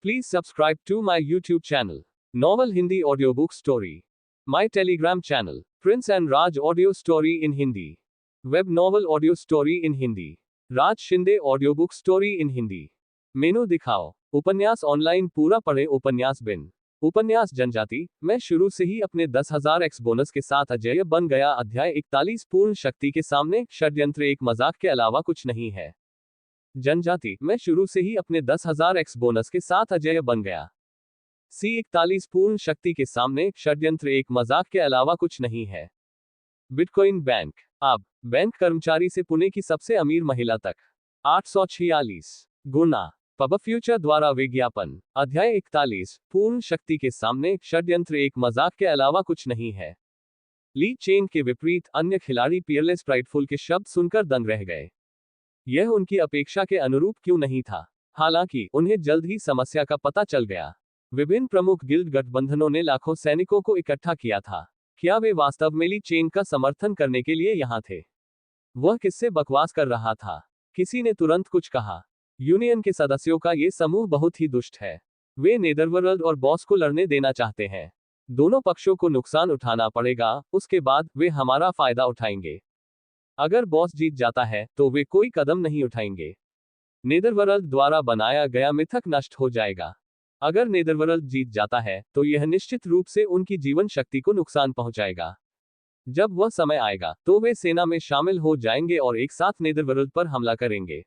Please subscribe to my YouTube channel, Novel Hindi Audiobook Story. My Telegram channel, Prince and Raj Audio Story in Hindi. Web Novel Audio Story in Hindi. Raj Shinde audiobook story in Hindi. Menu दिखाओ। उपन्यास online पूरा पढ़े। उपन्यास बिन। उपन्यास जनजाति। मैं शुरू से ही अपने 10,000 एक्स बोनस के साथ अजेय बन गया। अध्याय 41 पूर्ण शक्ति के सामने षड्यंत्र एक मजाक के अलावा कुछ नहीं है। जनजाति। मैं शुरू से ही अपने 10,000 एक्स बोनस के साथ अजेय बन गया। C41 पूर्ण शक्ति के सामने षड्यंत्र एक मजाक के अलावा कुछ नहीं है। Bitcoin bank. अब बैंक कर्मचारी से पुणे की सबसे अमीर महिला तक। 846 गुना। पब फ्यूचर द्वारा विज्ञापन। अध्याय 41 पूर्ण शक्ति के सामने षड्यंत्र एक मजाक के अलावा कुछ नहीं है। ली चेन के विपरीत अन्य खिलाड़ी पियरलेस प्राइडफुल के शब्द सुनकर दंग रह गए। यह उनकी अपेक्षा के अनुरूप क्यों नहीं था? हालांकि उन्हें जल्द ही समस्या का पता चल गया। विभिन्न प्रमुख गिल्ड गठबंधनों ने लाखों सैनिकों को इकट्ठा किया था। क्या वे वास्तव में ली चेन का समर्थन करने के लिए यहां थे? वह किससे बकवास कर रहा था? किसी ने तुरंत कुछ कहा। यूनियन के सदस्यों का ये समूह बहुत ही दुष्ट है। वे नेदरवर्ल्ड और बॉस को लड़ने देना चाहते हैं। दोनों पक्षों को नुकसान उठाना पड़ेगा, उसके बाद वे हमारा फायदा उठाएंगे। अगर बॉस जीत जाता है तो वे कोई कदम नहीं उठाएंगे। नेदरवर्ल्ड द्वारा बनाया गया मिथक नष्ट हो जाएगा। अगर नेदरवर्ल्ड जीत जाता है तो यह निश्चित रूप से उनकी जीवन शक्ति को नुकसान पहुंचाएगा। जब वह समय आएगा तो वे सेना में शामिल हो जाएंगे और एक साथ नेदरवर्ल्ड पर हमला करेंगे।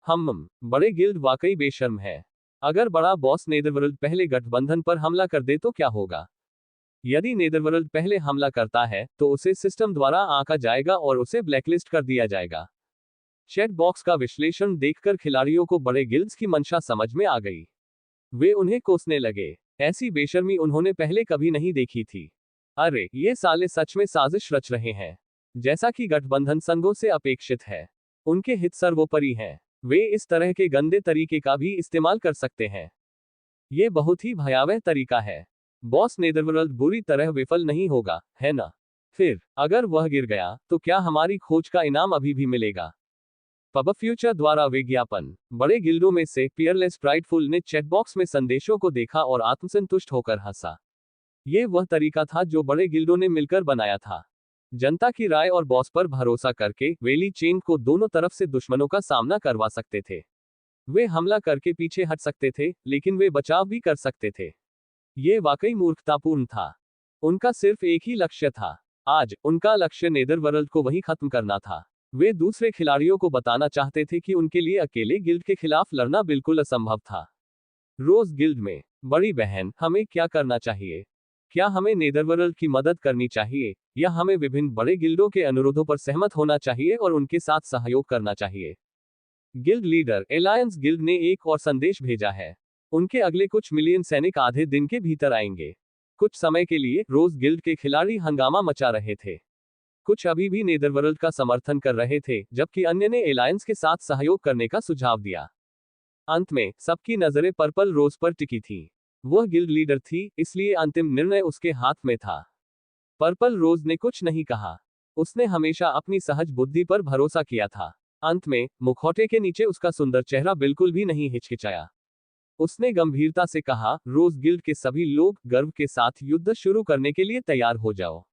बड़े गिल्ड वाकई बेशर्म है। अगर बड़ा बॉस नेदरवर्ल्ड पहले गठबंधन पर हमला कर दे तो क्या होगा? यदि नेदरवर्ल्ड पहले हमला करता है तो उसे सिस्टम द्वारा आंका जाएगा और उसे ब्लैकलिस्ट कर दिया जाएगा। चैट बॉक्स का विश्लेषण देखकर खिलाड़ियों को बड़े गिल्ड्स की मंशा समझ में आ गई। वे उन्हें कोसने लगे। ऐसी बेशर्मी उन्होंने पहले कभी नहीं देखी थी। अरे ये साले सच में साजिश रच रहे हैं। जैसा कि गठबंधन संघों से अपेक्षित है, उनके हित सर्वोपरि हैं। वे इस तरह के गंदे तरीके का भी इस्तेमाल कर सकते हैं। ये बहुत ही भयावह तरीका है। बॉस नेदरवर्ल्ड बुरी तरह विफल नहीं होगा, है ना? फिर अगर वह गिर गया तो क्या हमारी खोज का इनाम अभी भी मिलेगा? पब फ्यूचर द्वारा विज्ञापन। बड़े गिल्डों में से पियरलेस प्राइडफुल ने चैटबॉक्स में संदेशों को देखा और आत्मसंतुष्ट होकर हंसा। यह वह तरीका था जो बड़े गिल्डों ने मिलकर बनाया था। जनता की राय और बॉस पर भरोसा करके वे ली चेन को दोनों तरफ से दुश्मनों का सामना करवा सकते थे। वे हमला करके पीछे हट सकते थे, लेकिन वे बचाव भी कर सकते थे। ये वाकई मूर्खतापूर्ण था। उनका सिर्फ एक ही लक्ष्य था। आज उनका लक्ष्य नेदरवर्ल्ड को वही खत्म करना था। वे दूसरे खिलाड़ियों को बताना चाहते थे कि उनके लिए अकेले गिल्ड के खिलाफ लड़ना बिल्कुल असंभव था। रोज गिल्ड में। बड़ी बहन, हमें क्या करना चाहिए? क्या हमें नेदरवर्ल्ड की मदद करनी चाहिए, या हमें विभिन्न बड़े गिल्डों के अनुरोधों पर सहमत होना चाहिए और उनके साथ सहयोग करना चाहिए? गिल्ड लीडर एलायंस गिल्ड ने एक और संदेश भेजा है। उनके अगले कुछ मिलियन सैनिक आधे दिन के भीतर आएंगे। कुछ समय के लिए रोज गिल्ड के खिलाड़ी हंगामा मचा रहे थे। कुछ अभी भी नेदरवर्ल्ड का समर्थन कर रहे थे, जबकि अन्य ने एलायंस के साथ सहयोग करने का सुझाव दिया। अंत में सबकी नजरें पर्पल रोज पर टिकी थी। वह गिल्ड लीडर थी, इसलिए अंतिम निर्णय उसके हाथ में था। पर्पल रोज ने कुछ नहीं कहा। उसने हमेशा अपनी सहज बुद्धि पर भरोसा किया था। अंत में मुखौटे के नीचे उसका सुंदर चेहरा बिल्कुल भी नहीं हिचकिचाया। उसने गंभीरता से कहा, रोज गिल्ड के सभी लोग गर्व के साथ युद्ध शुरू करने के लिए तैयार हो जाओ।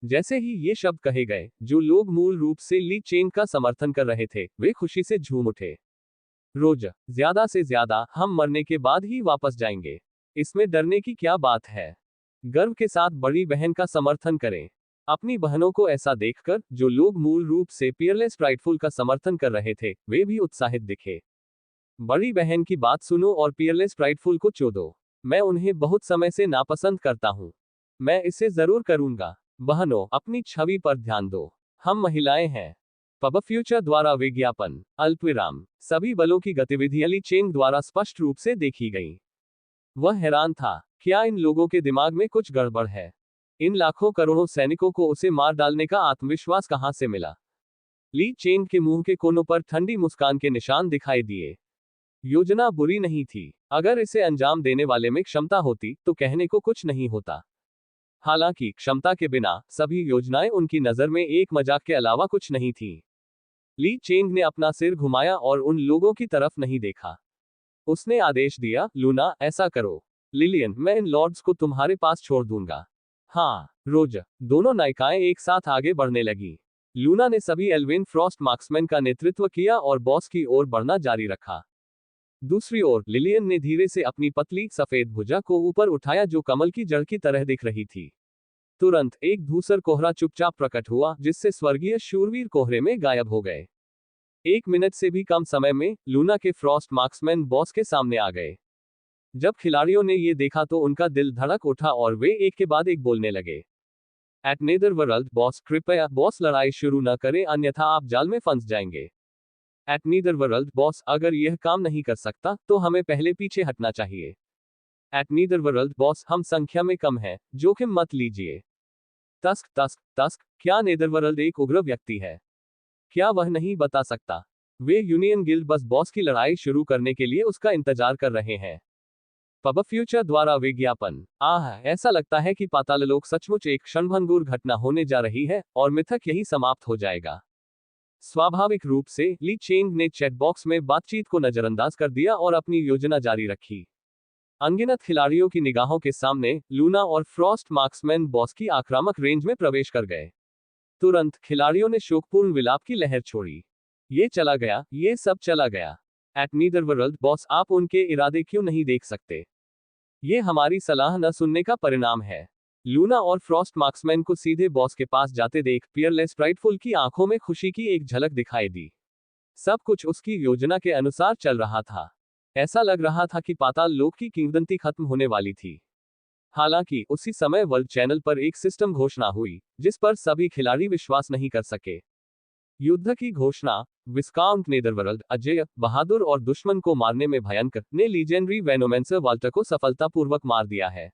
जैसे ही ये शब्द कहे गए, जो लोग मूल रूप से ली चेन का समर्थन कर रहे थे, वे खुशी से झूम उठे। रोज, ज्यादा से ज्यादा हम मरने के बाद ही वापस जाएंगे। इसमें डरने की क्या बात है? गर्व के साथ बड़ी बहन का समर्थन करें। अपनी बहनों को ऐसा देखकर जो लोग मूल रूप से पियरलेस प्राइडफुल का समर्थन कर रहे थे, वे भी उत्साहित दिखे। बड़ी बहन की बात सुनो और पियरलेस प्राइडफुल को चोदो। मैं उन्हें बहुत समय से नापसंद करता हूं। मैं इसे जरूर करूंगा। बहनों, अपनी छवि पर ध्यान दो। हम महिलाएं हैं। पब फ्यूचर द्वारा विज्ञापन। अल्पविराम। सभी बलों की गतिविधियां ली चेन द्वारा स्पष्ट रूप से देखी गई। वह हैरान था। क्या इन लोगों के दिमाग में कुछ गड़बड़ है? इन लाखों करोड़ों सैनिकों को उसे मार डालने का आत्मविश्वास कहां से मिला? ली चेन के मुंह के कोनों पर ठंडी मुस्कान के निशान दिखाई दिए। योजना बुरी नहीं थी। अगर इसे अंजाम देने वाले में क्षमता होती तो कहने को कुछ नहीं होता। हालांकि क्षमता के बिना सभी योजनाएं उनकी नजर में एक मजाक के अलावा कुछ नहीं थी। ली चेंग ने अपना सिर घुमाया और उन लोगों की तरफ नहीं देखा। उसने आदेश दिया, लूना, ऐसा करो। लिलियन, मैं इन लॉर्ड्स को तुम्हारे पास छोड़ दूंगा। हाँ, रोज। दोनों नायिकाएं एक साथ आगे बढ़ने लगी। लूना ने सभी एल्विन फ्रॉस्ट मार्क्समैन का नेतृत्व किया और बॉस की ओर बढ़ना जारी रखा। दूसरी ओर लिलियन ने धीरे से अपनी पतली सफेद भुजा को ऊपर उठाया जो कमल की जड़ की तरह दिख रही थी। तुरंत एक धूसर कोहरा चुपचाप प्रकट हुआ जिससे स्वर्गीय शूरवीर कोहरे में गायब हो गए। 1 मिनट से भी कम समय में लूना के फ्रॉस्ट मार्क्समैन बॉस के सामने आ गए। जब खिलाड़ियों ने ये देखा तो उनका दिल धड़क उठा और वे एक के बाद एक बोलने लगे। एट नेदरवर्ल्ड बॉस, कृपया बॉस लड़ाई शुरू न करें अन्यथा आप जाल में फंस जाएंगे। एट नीदरवर्ल्ड बॉस, अगर यह काम नहीं कर सकता तो हमें पहले पीछे हटना चाहिए। एट नीदरवर्ल्ड बॉस, हम संख्या में कम हैं, जोखिम मत लीजिए। तस्क तस्क तस्क, क्या नेदरवर्ल्ड एक उग्र व्यक्ति है? क्या वह नहीं बता सकता? वे यूनियन गिल्ड बस बॉस की लड़ाई शुरू करने के लिए उसका इंतजार कर रहे हैं। पब फ्यूचर द्वारा विज्ञापन। ऐसा लगता है कि पाताललोक सचमुच एक क्षणभंगुर घटना होने जा रही है और मिथक यही समाप्त हो जाएगा। स्वाभाविक रूप से ली चेंग ने चैट बॉक्स में बातचीत को नजरअंदाज कर दिया और अपनी योजना जारी रखी। अनगिनत खिलाड़ियों की निगाहों के सामने लूना और फ्रॉस्ट मार्क्समैन बॉस की आक्रामक रेंज में प्रवेश कर गए। तुरंत खिलाड़ियों ने शोकपूर्ण विलाप की लहर छोड़ी। ये चला गया, ये सब चला गया। एट नीदरवर्ल्ड बॉस, आप उनके इरादे क्यों नहीं देख सकते? ये हमारी सलाह न सुनने का परिणाम है। लूना और फ्रॉस्ट मार्क्समैन को सीधे बॉस के पास जाते देख पियरलेस प्राइडफुल की आंखों में खुशी की एक झलक दिखाई दी। सब कुछ उसकी योजना के अनुसार चल रहा था। ऐसा लग रहा था कि पाताल लोक की किंवदंती खत्म होने वाली थी। हालांकि उसी समय वर्ल्ड चैनल पर एक सिस्टम घोषणा हुई जिस पर सभी खिलाड़ी विश्वास नहीं कर सके। युद्ध की घोषणा। विस्काउंट नेदरवर्ल्ड, अजय, बहादुर और दुश्मन को मारने में भयंकर, ने लीजेंडरी वेनोमेंसर वाल्टर को सफलतापूर्वक मार दिया है।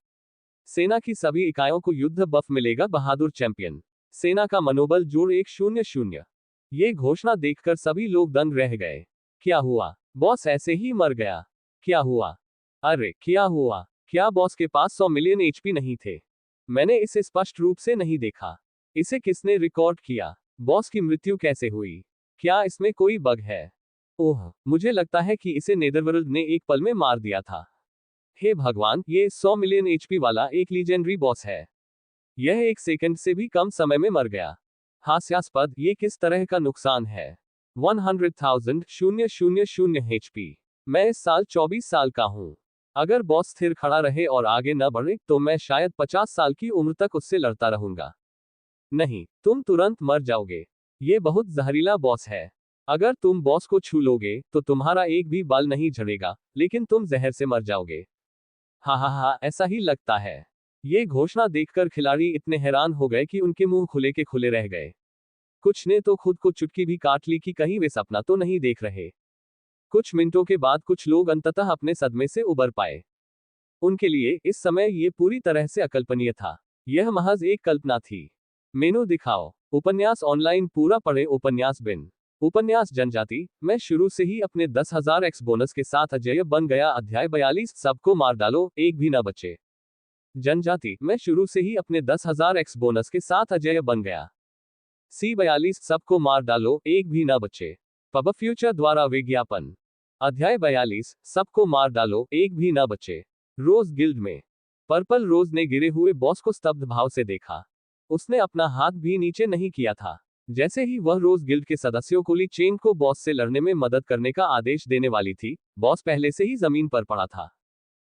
सेना की सभी इकाइयों को युद्ध बफ मिलेगा, बहादुर चैंपियन। सेना का मनोबल जोड़ 100। ये घोषणा देखकर सभी लोग दंग रह गए। क्या हुआ? बॉस ऐसे ही मर गया? क्या हुआ? अरे क्या हुआ? क्या बॉस के पास 100 मिलियन एचपी नहीं थे? मैंने इसे स्पष्ट रूप से नहीं देखा। इसे किसने रिकॉर्ड किया? बॉस की मृत्यु कैसे हुई? क्या इसमें कोई बग है? ओह, मुझे लगता है कि इसे नेदरवर्ल्ड ने एक पल में मार दिया था। हे भगवान, ये 100 मिलियन एचपी वाला एक लीजेंडरी बॉस है। यह 1 सेकंड से भी कम समय में मर गया। हास्यास्पद, ये किस तरह का नुकसान है? 100,000 एचपी। मैं इस साल 24 साल का हूं। अगर बॉस स्थिर खड़ा रहे और आगे न बढ़े तो मैं शायद 50 साल की उम्र तक उससे लड़ता रहूंगा। नहीं, तुम तुरंत मर जाओगे। ये बहुत जहरीला बॉस है। अगर तुम बॉस को छू लोगे तो तुम्हारा एक भी बाल नहीं झड़ेगा, लेकिन तुम जहर से मर जाओगे। हाँ, ऐसा ही लगता है। ये घोषणा देखकर खिलाड़ी इतने हैरान हो गए कि उनके मुंह खुले के खुले रह गए। कुछ ने तो खुद को चुटकी भी काट ली कि कहीं वे सपना तो नहीं देख रहे। कुछ मिनटों के बाद कुछ लोग अंततः अपने सदमे से उबर पाए। उनके लिए इस समय ये पूरी तरह से अकल्पनीय था। यह महज एक कल्पना थी। मेनू दिखाओ। उपन्यास ऑनलाइन पूरा पढ़े। उपन्यास बिन। उपन्यास जनजाति। मैं शुरू से ही अपने 10,000 एक्स बोनस के साथ अजेय बन गया। अध्याय 42। सबको मार डालो, एक भी न बचे। जनजाति। मैं शुरू से ही अपने 10,000 एक्स बोनस के साथ अजेय बन गया। C42। सबको मार डालो, एक भी न बचे। पब फ्यूचर द्वारा विज्ञापन। अध्याय 42। सबको मार डालो, एक भी न बचे। रोज गिल्ड में। पर्पल रोज ने गिरे हुए बॉस को स्तब्ध भाव से देखा। उसने अपना हाथ भी नीचे नहीं किया था। जैसे ही वह रोज गिल्ड के सदस्यों को ली चेन को बॉस से लड़ने में मदद करने का आदेश देने वाली थी, बॉस पहले से ही जमीन पर पड़ा था।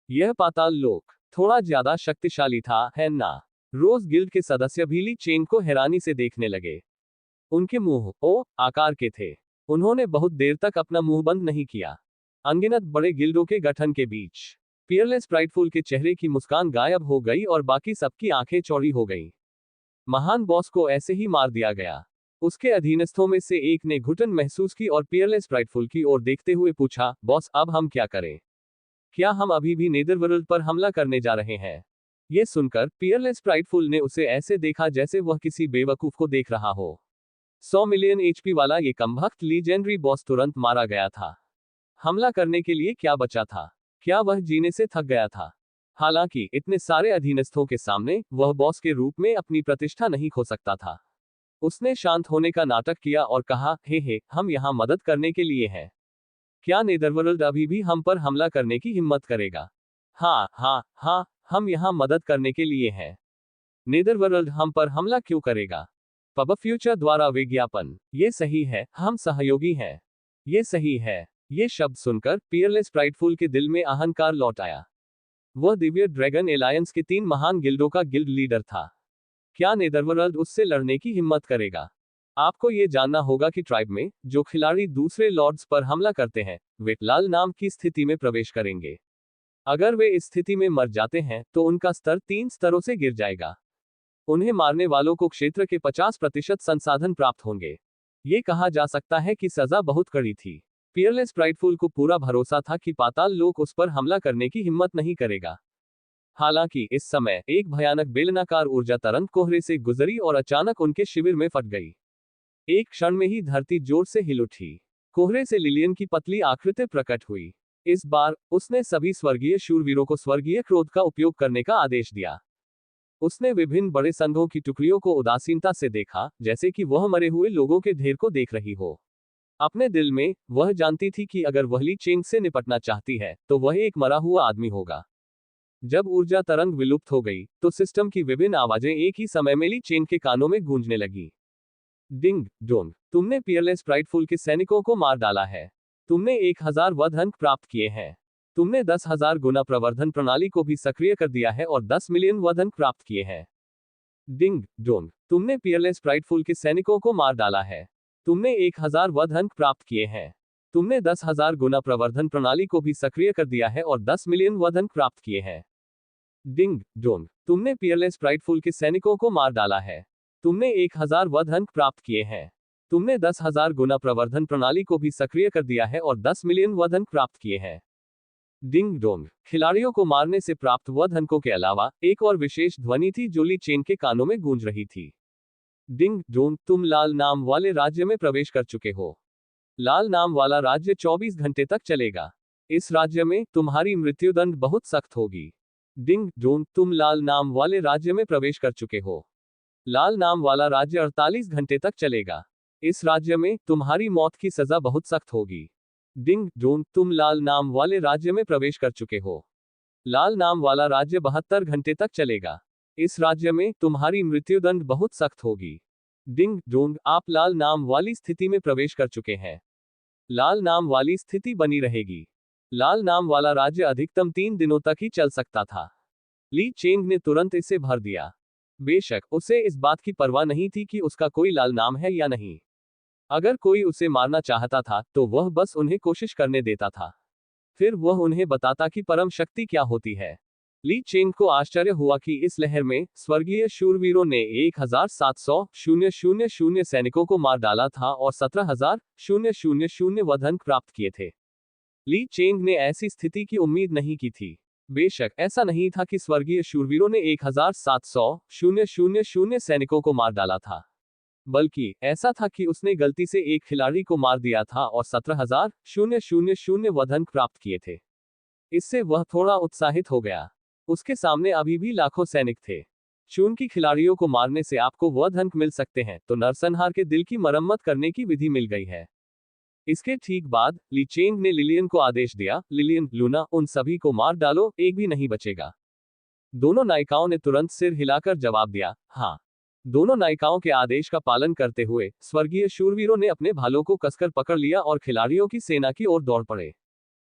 यह पाताल लोक थोड़ा ज्यादा शक्तिशाली था, है ना? रोज गिल्ड के सदस्य भी ली चेन को हैरानी से देखने लगे। उनके मुंह आकार के थे। उन्होंने बहुत देर तक अपना मुंह बंद नहीं किया। अनगिनत बड़े गिल्डों के गठन के बीच पियरलेस प्राइडफुल के चेहरे की मुस्कान गायब हो गई और बाकी सबकी आंखें चौड़ी हो गईं। महान बॉस को ऐसे ही मार दिया गया। उसके अधीनस्थों में से एक ने घुटन महसूस की और पियरलेस प्राइडफुल की ओर देखते हुए पूछा, बॉस, अब हम क्या करें? क्या हम अभी भी नेदरवर्ल्ड पर हमला करने जा रहे हैं? ये सुनकर पियरलेस प्राइडफुल ने उसे ऐसे देखा जैसे वह किसी बेवकूफ को देख रहा हो। 100 मिलियन एचपी वाला ये कमबख्त लीजेंडरी बॉस तुरंत मारा गया था। हमला करने के लिए क्या बचा था? क्या वह जीने से थक गया था? हालांकि इतने सारे अधीनस्थों के सामने वह बॉस के रूप में अपनी प्रतिष्ठा नहीं खो सकता था। उसने शांत होने का नाटक किया और कहा, हे, हम यहां मदद करने के लिए हैं। क्या नेदरवर्ल्ड अभी भी हम पर हमला करने की हिम्मत करेगा? हाँ हाँ हाँ, हम यहाँ मदद करने के लिए हैं। नेदरवर्ल्ड हम पर हमला क्यों करेगा? पब फ्यूचर द्वारा विज्ञापन। ये सही है, हम सहयोगी हैं। ये सही है। ये शब्द सुनकर पियरलेस प्राइडफुल के दिल में अहंकार लौट आया। वह दिव्य ड्रैगन एलायंस के 3 महान गिल्डों का गिल्ड लीडर था। क्या नेदरवर्ल्ड उससे लड़ने की हिम्मत करेगा? आपको ये जानना होगा कि ट्राइब में जो खिलाड़ी दूसरे लॉर्ड्स पर हमला करते हैं, वे लाल नाम की स्थिति में प्रवेश करेंगे। अगर वे इस स्थिति में मर जाते हैं तो उनका स्तर 3 स्तरों से गिर जाएगा। उन्हें मारने वालों को क्षेत्र के 50% संसाधन प्राप्त होंगे। ये कहा जा सकता है कि सजा बहुत कड़ी थी। पियरलेस प्राइडफुल को पूरा भरोसा था कि पाताल लोक उस पर हमला करने की हिम्मत नहीं करेगा। हालांकि इस समय एक भयानक बेलनाकार ऊर्जा तरंग कोहरे से गुजरी और अचानक उनके शिविर में फट गई। एक क्षण में ही धरती जोर से हिल उठी। कोहरे से लिलियन की पतली आकृति प्रकट हुई। इस बार उसने सभी स्वर्गीय शूरवीरों को स्वर्गीय क्रोध का उपयोग करने का आदेश दिया। उसने विभिन्न बड़े संघों की टुकड़ियों को उदासीनता से देखा, जैसे कि वह मरे हुए लोगों के ढेर को देख रही हो। अपने दिल में वह जानती थी कि अगर वह ली चेंग से निपटना चाहती है तो वह एक मरा हुआ आदमी होगा। जब ऊर्जा तरंग विलुप्त हो गई तो सिस्टम की विभिन्न आवाजें एक ही समय में ली चेंग के कानों में गूंजने लगी। डिंग डोंग, तुमने पियरलेस प्राइडफुल के सैनिकों को मार डाला है। तुमने 1000 वध अंक प्राप्त किए हैं। तुमने 10,000 गुना प्रवर्धन प्रणाली को भी सक्रिय कर दिया है और 10 मिलियन वध अंक प्राप्त किए हैं। डिंग डोंग, तुमने पियरलेस प्राइडफुल के सैनिकों को मार डाला है। तुमने 1000 वध अंक प्राप्त किए हैं। तुमने 10,000 गुना प्रवर्धन प्रणाली को भी सक्रिय कर दिया है और 10 मिलियन वध अंक प्राप्त किए हैं। डिंग डोंग, तुमने पियरलेस प्राइडफुल के सैनिकों को मार डाला है। तुमने 1000 वध अंक प्राप्त किए हैं। तुमने 10,000 गुना प्रवर्धन प्रणाली को भी सक्रिय कर दिया है और 10 मिलियन वध अंक प्राप्त किए हैं। डिंग डोंग, खिलाड़ियों को मारने से प्राप्त वध अंकों के अलावा एक और विशेष ध्वनि थी जो ली चेन के कानों में गूंज रही थी। डिंग डोंग, तुम लाल नाम वाले राज्य में प्रवेश कर चुके हो। लाल नाम वाला राज्य 24 घंटे तक चलेगा। इस राज्य में तुम्हारी मृत्युदंड बहुत सख्त होगी। डिंग डोंग, तुम लाल नाम वाले राज्य में प्रवेश कर चुके हो। लाल नाम वाला राज्य 48 घंटे तक चलेगा। इस राज्य में तुम्हारी मौत की सजा बहुत सख्त होगी। डिंग डोंग, तुम लाल नाम वाले राज्य में प्रवेश कर चुके हो। लाल नाम वाला राज्य 72 घंटे तक चलेगा। इस राज्य में तुम्हारी मृत्युदंड बहुत सख्त होगी। डिंग डोंग, आप लाल नाम वाली स्थिति में प्रवेश कर चुके हैं। लाल नाम वाली स्थिति बनी रहेगी। लाल नाम वाला राज्य अधिकतम 3 दिनों तक ही चल सकता था। ली चेंग ने तुरंत इसे भर दिया। बेशक उसे इस बात की परवाह नहीं थी कि उसका कोई लाल नाम है या नहीं। अगर कोई उसे मारना चाहता था तो वह बस उन्हें कोशिश करने देता था। फिर वह उन्हें बताता कि परम शक्ति क्या होती है। ली चेंग को आश्चर्य हुआ कि इस लहर में स्वर्गीय शूरवीरों ने 1700 सैनिकों को मार डाला था और 17,000 वध अंक प्राप्त किए थे। ली चेंग ने ऐसी स्थिति की उम्मीद नहीं की थी। बेशक ऐसा नहीं था कि स्वर्गीय शूरवीरों ने 1700 सैनिकों को मार डाला था, बल्कि ऐसा था कि उसने गलती से एक खिलाड़ी को मार दिया था और 17,000 वध अंक प्राप्त किए थे। इससे वह थोड़ा उत्साहित हो गया। उसके सामने अभी भी लाखों सैनिक थे। चूंकि खिलाड़ियों को मारने से आपको वध अंक मिल सकते हैं, तो नरसंहार के दिल की मरम्मत करने की विधि मिल गई है। इसके ठीक बाद ली चेंग ने लिलियन को आदेश दिया, लिलियन, लूना, उन सभी को मार डालो, एक भी नहीं बचेगा। दोनों नायिकाओं ने तुरंत सिर हिलाकर जवाब दिया, हाँ। दोनों नायिकाओं के आदेश का पालन करते हुए स्वर्गीय शूरवीरों ने अपने भालों को कसकर पकड़ लिया और खिलाड़ियों की सेना की ओर दौड़ पड़े।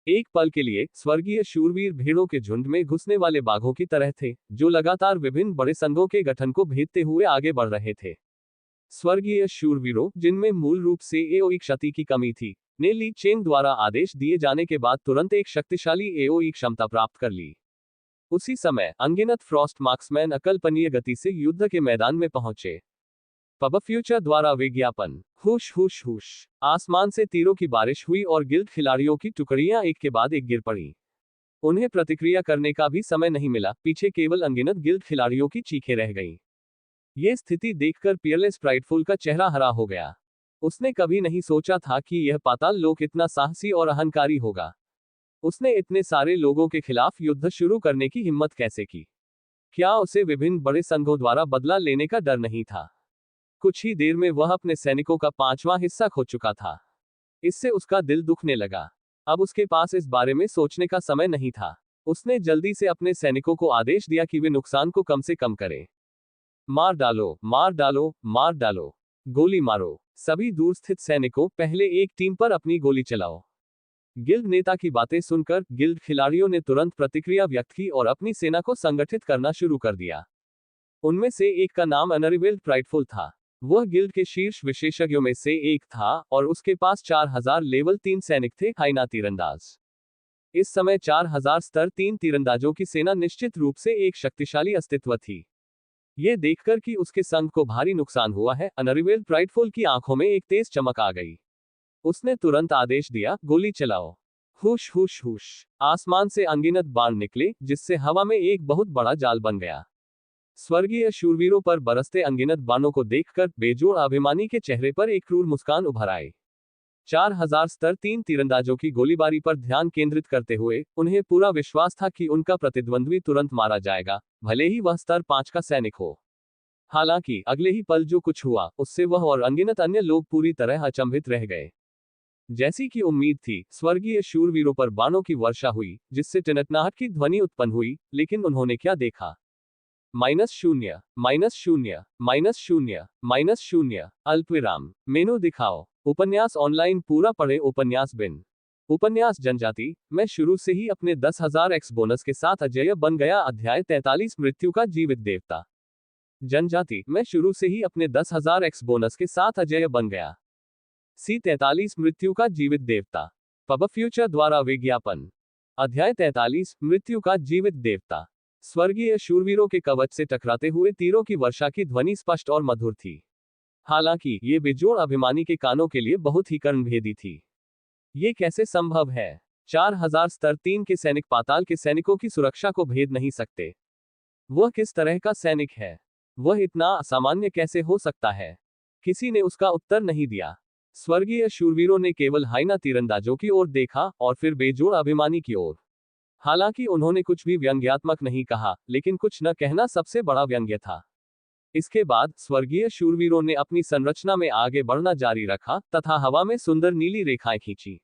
एक पल के लिए स्वर्गीय शूरवीर भीड़ों के झुंड में घुसने वाले बाघों की तरह थे, जो लगातार विभिन्न बड़े संघों के गठन को भेदते हुए आगे बढ़ रहे थे। स्वर्गीय शूरवीरों, जिनमें मूल रूप से एओई क्षति की कमी थी, ने ली चेंग द्वारा आदेश दिए जाने के बाद तुरंत एक शक्तिशाली एओई क्षमता प्राप्त कर ली। उसी समय अनगिनत फ्रॉस्ट मार्क्समैन अकल्पनीय गति से युद्ध के मैदान में पहुंचे। पब फ्यूचर द्वारा विज्ञापन। हुश हुश हुश, आसमान से तीरों की बारिश हुई और गिल्ड खिलाड़ियों की टुकड़ियां एक के बाद एक गिर पड़ी। उन्हें प्रतिक्रिया करने का भी समय नहीं मिला, पीछे केवल अनगिनत गिल्ड खिलाड़ियों की चीखें रह गईं। ये स्थिति देखकर पियरलेस प्राइडफुल का चेहरा हरा हो गया। उसने कभी नहीं सोचा था कि यह पाताल लोक इतना साहसी और अहंकारी होगा। उसने इतने सारे लोगों के खिलाफ युद्ध शुरू करने की हिम्मत कैसे की? क्या उसे विभिन्न बड़े संघों द्वारा बदला लेने का डर नहीं था? कुछ ही देर में वह अपने सैनिकों का 5वां हिस्सा खो चुका था। इससे उसका दिल दुखने लगा। अब उसके पास इस बारे में सोचने का समय नहीं था। उसने जल्दी से अपने सैनिकों को आदेश दिया कि वे नुकसान को कम से कम करें। मार डालो, मार डालो, मार डालो, गोली मारो। सभी दूर स्थित सैनिकों, पहले एक टीम पर अपनी गोली चलाओ। गिल्ड नेता की बातें सुनकर गिल्ड खिलाड़ियों ने तुरंत प्रतिक्रिया व्यक्त की और अपनी सेना को संगठित करना शुरू कर दिया। उनमें से एक का नाम अनरिवेल्ड प्राइडफुल था। वह गिल्ड के शीर्ष विशेषज्ञों में से एक था और उसके पास 4000 लेवल 3 सैनिक थे, हाइना तीरंदाज। इस समय 4000 स्तर 3 तीरंदाजों की सेना निश्चित रूप से एक शक्तिशाली अस्तित्व थी। ये देखकर कि उसके संघ को भारी नुकसान हुआ है, अनरिवेल्ड प्राइडफुल की आंखों में एक तेज चमक आ गई। उसने तुरंत आदेश दिया, गोली चलाओ। हुश हुश हुश। आसमान से अनगिनत बाण निकले, जिससे हवा में एक बहुत बड़ा जाल बन गया। स्वर्गीय शूरवीरों पर बरसते अनगिनत बाणों को देखकर बेजोड़ अभिमानी के चेहरे पर एक क्रूर मुस्कान उभर आई। 4000 स्तर 3 तीरंदाजों की गोलीबारी पर ध्यान केंद्रित करते हुए उन्हें पूरा विश्वास था कि उनका प्रतिद्वंद्वी तुरंत मारा जाएगा, भले ही वह स्तर 5 का सैनिक हो। हालांकि अगले ही पल जो कुछ हुआ, उससे वह और अनगिनत अन्य लोग पूरी तरह अचंभित रह गए। जैसी कि उम्मीद थी, स्वर्गीय शूरवीरों पर बाणों की वर्षा हुई, जिससे टिनटनाहट की ध्वनि उत्पन्न हुई, लेकिन उन्होंने क्या देखा? -0, -0, -0, -0, अल्पविराम। मेनू दिखाओ। उपन्यास ऑनलाइन पूरा पढ़े। उपन्यास बिन। उपन्यास जनजाति। मैं शुरू से ही अपने 10,000 एक्स बोनस के साथ अजेय बन गया। अध्याय 43, मृत्यु का जीवित देवता। जनजाति। मैं शुरू से ही अपने 10,000 एक्स बोनस के साथ अजेय बन गया। C43, मृत्यु का जीवित देवता। पब फ्यूचर द्वारा विज्ञापन। अध्याय 43, मृत्यु का जीवित देवता। स्वर्गीय शूरवीरों के कवच से टकराते हुए तीरों की वर्षा की ध्वनि स्पष्ट और मधुर थी। हालांकि ये बेजोड़ अभिमानी के कानों के लिए बहुत ही कर्णभेदी थी। ये कैसे संभव है? 4000 स्तर 3 के सैनिक पाताल के सैनिकों की सुरक्षा को भेद नहीं सकते। वह किस तरह का सैनिक है? वह इतना असामान्य कैसे हो सकता है? किसी ने उसका उत्तर नहीं दिया। स्वर्गीय शूरवीरों ने केवल हाइना तीरंदाजों की ओर देखा और फिर बेजोड़ अभिमानी की ओर। हालांकि उन्होंने कुछ भी व्यंग्यात्मक नहीं कहा, लेकिन कुछ न कहना सबसे बड़ा व्यंग्य था। इसके बाद स्वर्गीय शूरवीरों ने अपनी संरचना में आगे बढ़ना जारी रखा तथा हवा में सुंदर नीली रेखाएं खींची।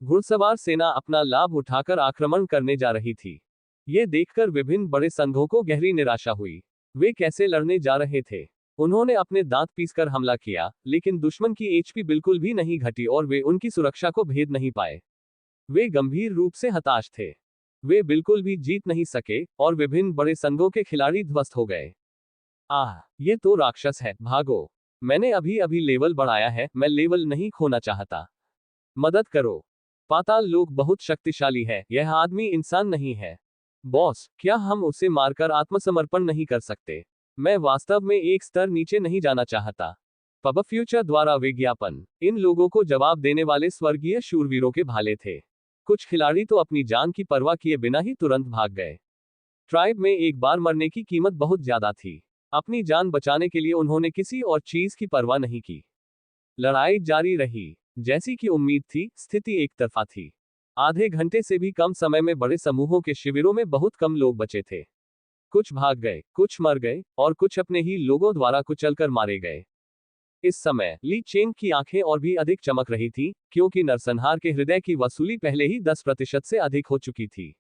घुड़सवार सेना अपना लाभ उठाकर आक्रमण करने जा रही थी। ये देखकर विभिन्न बड़े संघों को गहरी निराशा हुई। वे कैसे लड़ने जा रहे थे? उन्होंने अपने दांत पीसकर हमला किया, लेकिन दुश्मन की एचपी बिल्कुल भी नहीं घटी और वे उनकी सुरक्षा को भेद नहीं पाए। वे गंभीर रूप से हताश थे। वे बिल्कुल भी जीत नहीं सके और विभिन्न बड़े संघों के खिलाड़ी ध्वस्त हो गए। आह, ये तो राक्षस है, भागो। मैंने अभी अभी लेवल बढ़ाया है, मैं लेवल नहीं खोना चाहता। मदद करो। पाताल लोक बहुत शक्तिशाली है, यह आदमी इंसान नहीं है। बॉस, क्या हम उसे मारकर आत्मसमर्पण नहीं कर सकते? मैं वास्तव में एक स्तर नीचे नहीं जाना चाहता। पब फ्यूचर द्वारा विज्ञापन। इन लोगों को जवाब देने वाले स्वर्गीय शूरवीरों के भाले थे। कुछ खिलाड़ी तो अपनी जान की परवाह किए बिना ही तुरंत भाग गए। ट्राइब में एक बार मरने की कीमत बहुत ज्यादा थी। अपनी जान बचाने के लिए उन्होंने किसी और चीज की परवाह नहीं की। लड़ाई जारी रही। जैसी कि उम्मीद थी, स्थिति एक तरफा थी। आधे घंटे से भी कम समय में बड़े समूहों के शिविरों में बहुत कम लोग बचे थे। कुछ भाग गए, कुछ मर गए और कुछ अपने ही लोगों द्वारा कुचलकर मारे गए। इस समय ली चेंग की आंखें और भी अधिक चमक रही थी, क्योंकि नरसंहार के हृदय की वसूली पहले ही 10% से अधिक हो चुकी थी।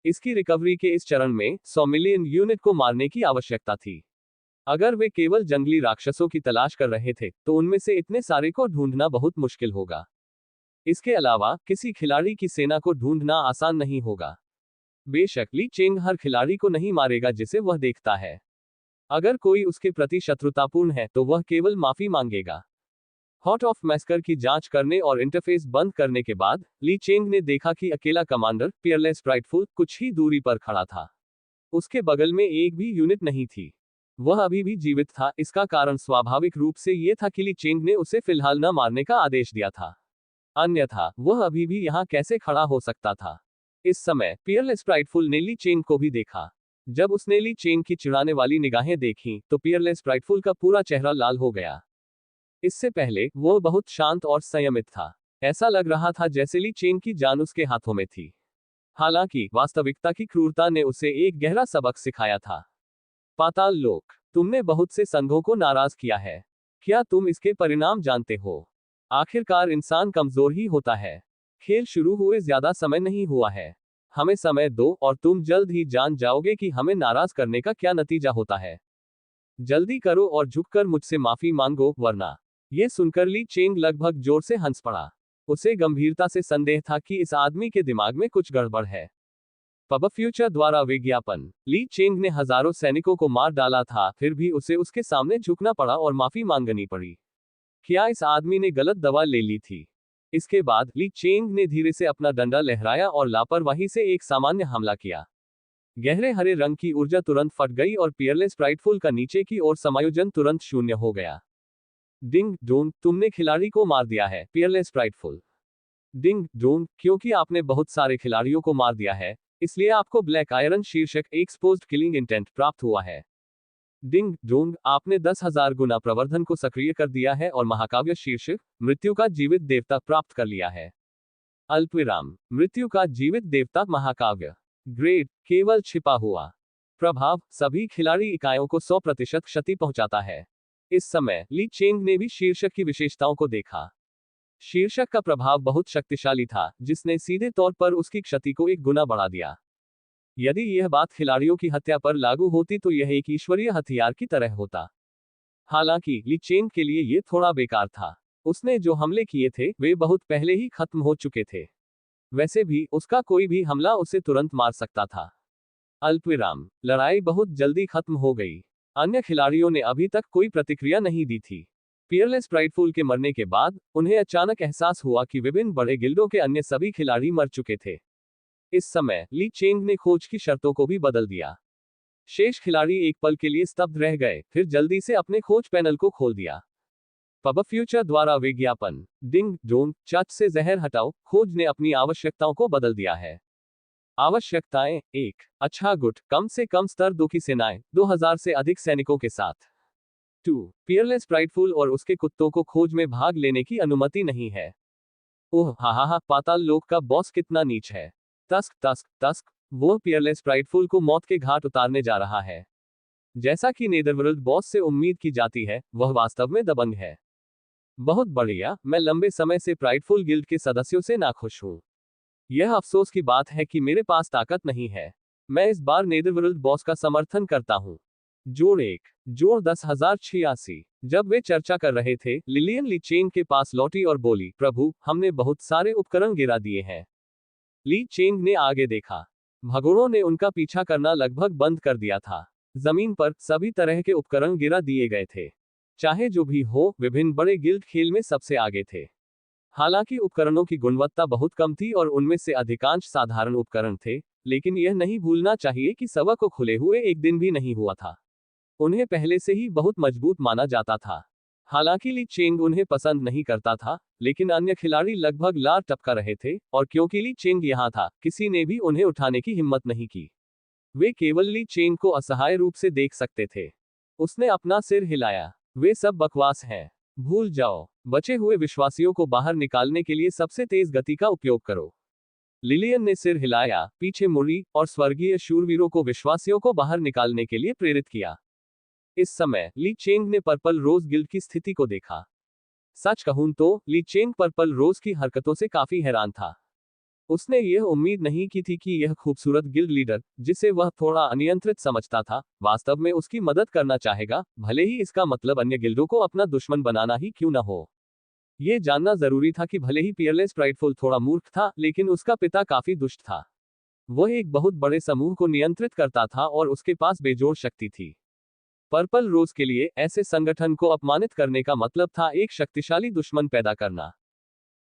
इसकी रिकवरी के इस चरण में 100 मिलियन यूनिट को मारने की आवश्यकता थी। अगर वे केवल जंगली राक्षसों की तलाश कर रहे थे, तो उनमें से इतने सारे को ढूंढना बहुत मुश्किल होगा। इसके अलावा किसी खिलाड़ी की सेना को ढूंढना आसान नहीं होगा। बेशक ली चेंग हर खिलाड़ी को नहीं मारेगा जिसे वह देखता है। अगर कोई उसके प्रति शत्रुतापूर्ण है तो वह केवल माफी मांगेगा। हॉट ऑफ मैस्कर की जांच करने और इंटरफेस बंद करने के बाद ली चेंग ने देखा कि अकेला कमांडर पियरलेस प्राइडफुल कुछ ही दूरी पर खड़ा था। उसके बगल में एक भी यूनिट नहीं थी। वह अभी भी जीवित था। इसका कारण स्वाभाविक रूप से यह था कि ली चेंग ने उसे फिलहाल न मारने का आदेश दिया था। अन्यथा वह अभी भी यहाँ कैसे खड़ा हो सकता था? इस समय पियरलेस प्राइडफुल ने ली चेंग को भी देखा। जब उसने ली चेंग की चिढ़ाने वाली निगाहें देखीं, तो पियरलेस प्राइडफुल का पूरा चेहरा लाल हो गया। इससे पहले वह बहुत शांत और संयमित था। ऐसा लग रहा था जैसे ली चेंग की जान उसके हाथों में थी। हालांकि वास्तविकता की क्रूरता ने उसे एक गहरा सबक सिखाया था। पाताल लोक, तुमने बहुत से संघों को नाराज किया है। क्या तुम इसके परिणाम जानते हो? आखिरकार इंसान कमजोर ही होता है। खेल शुरू हुए ज्यादा समय नहीं हुआ है। हमें समय दो और तुम जल्द ही जान जाओगे कि हमें नाराज करने का क्या नतीजा होता है। जल्दी करो और झुककर मुझसे माफी मांगो, वरना। यह सुनकर ली चेंग लगभग जोर से हंस पड़ा। उसे गंभीरता से संदेह था कि इस आदमी के दिमाग में कुछ गड़बड़ है। पब फ्यूचर द्वारा विज्ञापन। ली चेंग ने हजारों सैनिकों को मार डाला था, फिर भी उसे उसके सामने झुकना पड़ा और माफी मांगनी पड़ी। क्या इस आदमी ने गलत दवा ले ली थी? इसके बाद ली चेंग ने धीरे से अपना डंडा लहराया और लापरवाही से एक सामान्य हमला किया। गहरे हरे रंग की ऊर्जा तुरंत फट गई और पियरलेस प्राइडफुल का नीचे की ओर समायोजन तुरंत शून्य हो गया। डिंग डोंग, तुमने खिलाड़ी को मार दिया है, पियरलेस प्राइडफुल। डिंग डोंग, क्योंकि आपने बहुत सारे खिलाड़ियों को मार दिया है, इसलिए आपको ब्लैक आयरन शीर्षक एक्सपोज्ड किलिंग इंटेंट प्राप्त हुआ है। डिंग डोंग, आपने 10,000 गुना प्रवर्धन को सक्रिय कर दिया है और महाकाव्य शीर्षक मृत्यु का जीवित देवता प्राप्त कर लिया है। अल्पविराम, मृत्यु का जीवित देवता महाकाव्य। ग्रेड, केवल छिपा हुआ। प्रभाव, सभी खिलाड़ी इकाइयों को 100% क्षति पहुंचाता है। इस समय ली चेंग ने भी शीर्षक की विशेषताओं को देखा। शीर्षक का प्रभाव बहुत शक्तिशाली था, जिसने सीधे तौर पर उसकी क्षति को 1 गुना बढ़ा दिया। यदि यह बात खिलाड़ियों की हत्या पर लागू होती तो यह एक ईश्वरीय हथियार की तरह होता। हालांकि ली चेंग के लिए यह थोड़ा बेकार था। उसने जो हमले किए थे वे बहुत पहले ही खत्म हो चुके थे। वैसे भी उसका कोई भी हमला उसे तुरंत मार सकता था। अल्पविराम, लड़ाई बहुत जल्दी खत्म हो गई। अन्य खिलाड़ियों ने अभी तक कोई प्रतिक्रिया नहीं दी थी। पियरलेस प्राइडफुल के मरने के बाद उन्हें अचानक एहसास हुआ कि विभिन्न बड़े गिल्डों के अन्य सभी खिलाड़ी मर चुके थे। इस समय ली चेंग ने खोज की शर्तों को भी बदल दिया। शेष खिलाड़ी एक पल के लिए स्तब्ध रह गए, फिर जल्दी से अपने खोज पैनल को खोल दिया। पब फ्यूचर द्वारा विज्ञापन। डिंग डोंग, चच से जहर हटाओ। खोज ने अपनी आवश्यकताओं को बदल दिया है। आवश्यकताएं: 1 अच्छा गुट, कम से कम स्तर 2 की सेनाएं, 2000 से अधिक सैनिकों के साथ। 2 पियरलेस प्राइडफुल और उसके कुत्तों को खोज में भाग लेने की अनुमति नहीं है। ओह हा, पाताल लोक का बॉस कितना नीच है। तस्क तस्क तस्क, वो पियरलेस प्राइडफुल को मौत के घाट उतारने जा रहा है। जैसा कि नेदरवर्ल्ड बॉस से उम्मीद की जाती है, वह वास्तव में दबंग है। बहुत बढ़िया, मैं लंबे समय से प्राइडफुल गिल्ड के सदस्यों से नाखुश हूं। यह अफसोस की बात है कि मेरे पास ताकत नहीं है। मैं इस बार नेदरवर्ल्ड बॉस का समर्थन करता हूं। जोड़ 1 जोड़ 10,086। जब वे चर्चा कर रहे थे, लिलियन ली चेंग के पास लौटी और बोली, प्रभु, हमने बहुत सारे उपकरण गिरा दिए हैं। ली चेंग ने आगे देखा। भगोड़ों ने उनका पीछा करना लगभग बंद कर दिया था। जमीन पर सभी तरह के उपकरण गिरा दिए गए थे। चाहे जो भी हो, विभिन्न बड़े गिल्ड खेल में सबसे आगे थे। हालांकि उपकरणों की गुणवत्ता बहुत कम थी और उनमें से अधिकांश साधारण उपकरण थे, लेकिन यह नहीं भूलना चाहिए कि सवा को खुले हुए 1 दिन भी नहीं हुआ था। उन्हें पहले से ही बहुत मजबूत माना जाता था। हालांकि ली चेंग उन्हें पसंद नहीं करता था, लेकिन अन्य खिलाड़ी लगभग लार टपका रहे थे, और क्योंकि ली चेंग यहां था, किसी ने भी उन्हें उठाने की हिम्मत नहीं की। वे केवल ली चेंग को असहाय रूप से देख सकते थे। उसने अपना सिर हिलाया। वे सब बकवास हैं। भूल जाओ। बचे हुए विश्वासियों को बाहर निकालने के लिए सबसे तेज गति का उपयोग करो। लिलियन ने सिर हिलाया, पीछे मुड़ी, और स्वर्गीय शूरवीरों को विश्वासियों को बाहर निकालने के लिए प्रेरित किया। इस समय ली चेंग ने पर्पल रोज गिल्ड की स्थिति को देखा। सच कहूं तो ली चेंग पर्पल रोज की हरकतों से काफी हैरान था। उसने यह उम्मीद नहीं की थी कि यह खूबसूरत गिल्ड लीडर, जिसे वह थोड़ा अनियंत्रित समझता था, वास्तव में उसकी मदद करना चाहेगा, भले ही इसका मतलब अन्य गिल्डों को अपना दुश्मन बनाना ही क्यों न हो। यह जानना जरूरी था कि भले ही पियरलेस प्राइडफुल थोड़ा मूर्ख था, लेकिन उसका पिता काफी दुष्ट था। वह एक बहुत बड़े समूह को नियंत्रित करता था और उसके पास बेजोड़ शक्ति थी। पर्पल रोज के लिए ऐसे संगठन को अपमानित करने का मतलब था एक शक्तिशाली दुश्मन पैदा करना।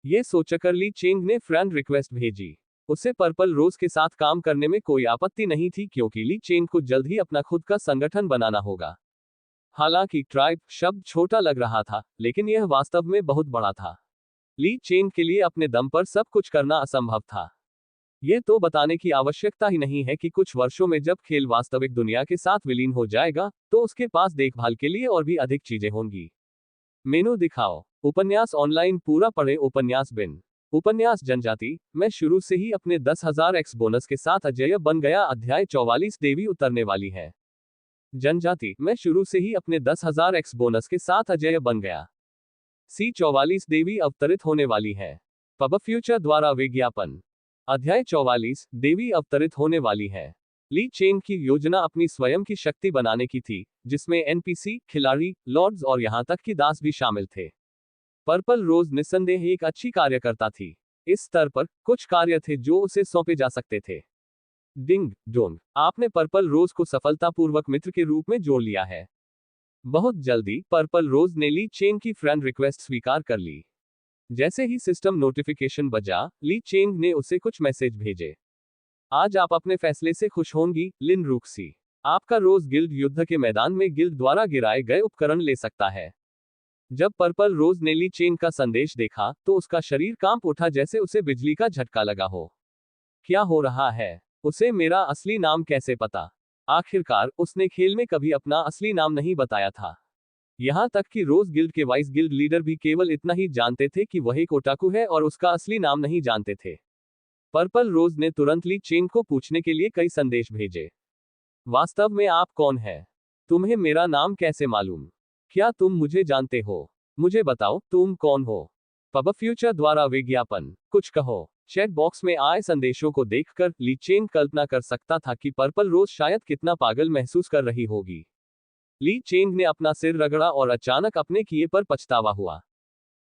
ये सोचकर ली चेंग ने फ्रेंड रिक्वेस्ट भेजी। उसे पर्पल रोज के साथ काम करने में कोई आपत्ति नहीं थी, क्योंकि ली चेंग को जल्द ही अपना खुद का संगठन बनाना होगा। हालांकि ट्राइब शब्द छोटा लग रहा था, लेकिन यह वास्तव में बहुत बड़ा था। ली चेंग के लिए अपने दम पर सब कुछ करना असंभव था। यह तो बताने की आवश्यकता ही नहीं है कि कुछ वर्षों में जब खेल वास्तविक दुनिया के साथ विलीन हो जाएगा, तो उसके पास देखभाल के लिए और भी अधिक चीजें होंगी। मेनू दिखाओ। उपन्यास ऑनलाइन पूरा पढ़े। उपन्यास बिन। उपन्यास जनजाति। मैं शुरू से ही अपने 10,000 एक्स बोनस के साथ अजेय बन गया। अध्याय 44 देवी उतरने वाली है। जनजाति। मैं शुरू से ही अपने 10,000 एक्स बोनस के साथ अजेय बन गया। C44 देवी अवतरित होने वाली है। पब फ्यूचर द्वारा विज्ञापन। अध्याय 44, देवी अवतरित होने वाली है। ली चेंग की योजना अपनी स्वयं की शक्ति बनाने की थी, जिसमें एनपीसी, खिलाड़ी, लॉर्ड्स और यहां तक कि दास भी शामिल थे। पर्पल रोज निस्संदेह एक अच्छी कार्यकर्ता थी। इस स्तर पर कुछ कार्य थे जो उसे सौंपे जा सकते थे। डिंग डोंग, आपने पर्पल रोज को सफलतापूर्वक मित्र के रूप में जोड़ लिया है। बहुत जल्दी पर्पल रोज ने ली चेंग की फ्रेंड रिक्वेस्ट स्वीकार कर ली। जैसे ही सिस्टम नोटिफिकेशन बजा, ली चेंग ने उसे कुछ मैसेज भेजे। आज आप अपने फैसले से खुश होंगी, लिन रूक्सी। आपका रोज गिल्ड युद्ध के मैदान में गिल्ड द्वारा गिराए गए उपकरण ले सकता है। जब पर्पल रोज ने ली चेंग का संदेश देखा तो उसका शरीर कांप उठा, जैसे उसे बिजली का झटका लगा हो। क्या हो रहा है? उसे मेरा असली नाम कैसे पता? आखिरकार उसने खेल में कभी अपना असली नाम नहीं बताया था। यहां तक कि रोज गिल्ड के वाइस गिल्ड लीडर भी केवल इतना ही जानते थे कि वह एक ओटाकू है और उसका असली नाम नहीं जानते थे। पर्पल रोज ने तुरंत ली चेंग को पूछने के लिए कई संदेश भेजे। वास्तव में आप कौन है? तुम्हें मेरा नाम कैसे मालूम? क्या तुम मुझे जानते हो? मुझे बताओ, तुम कौन हो? पब फ्यूचर द्वारा विज्ञापन। कुछ कहो। चैट बॉक्स में आए संदेशों को देखकर ली चेंग कल्पना कर सकता था कि पर्पल रोज शायद कितना पागल महसूस कर रही होगी। ली चेंग ने अपना सिर रगड़ा और अचानक अपने किए पर पछतावा हुआ।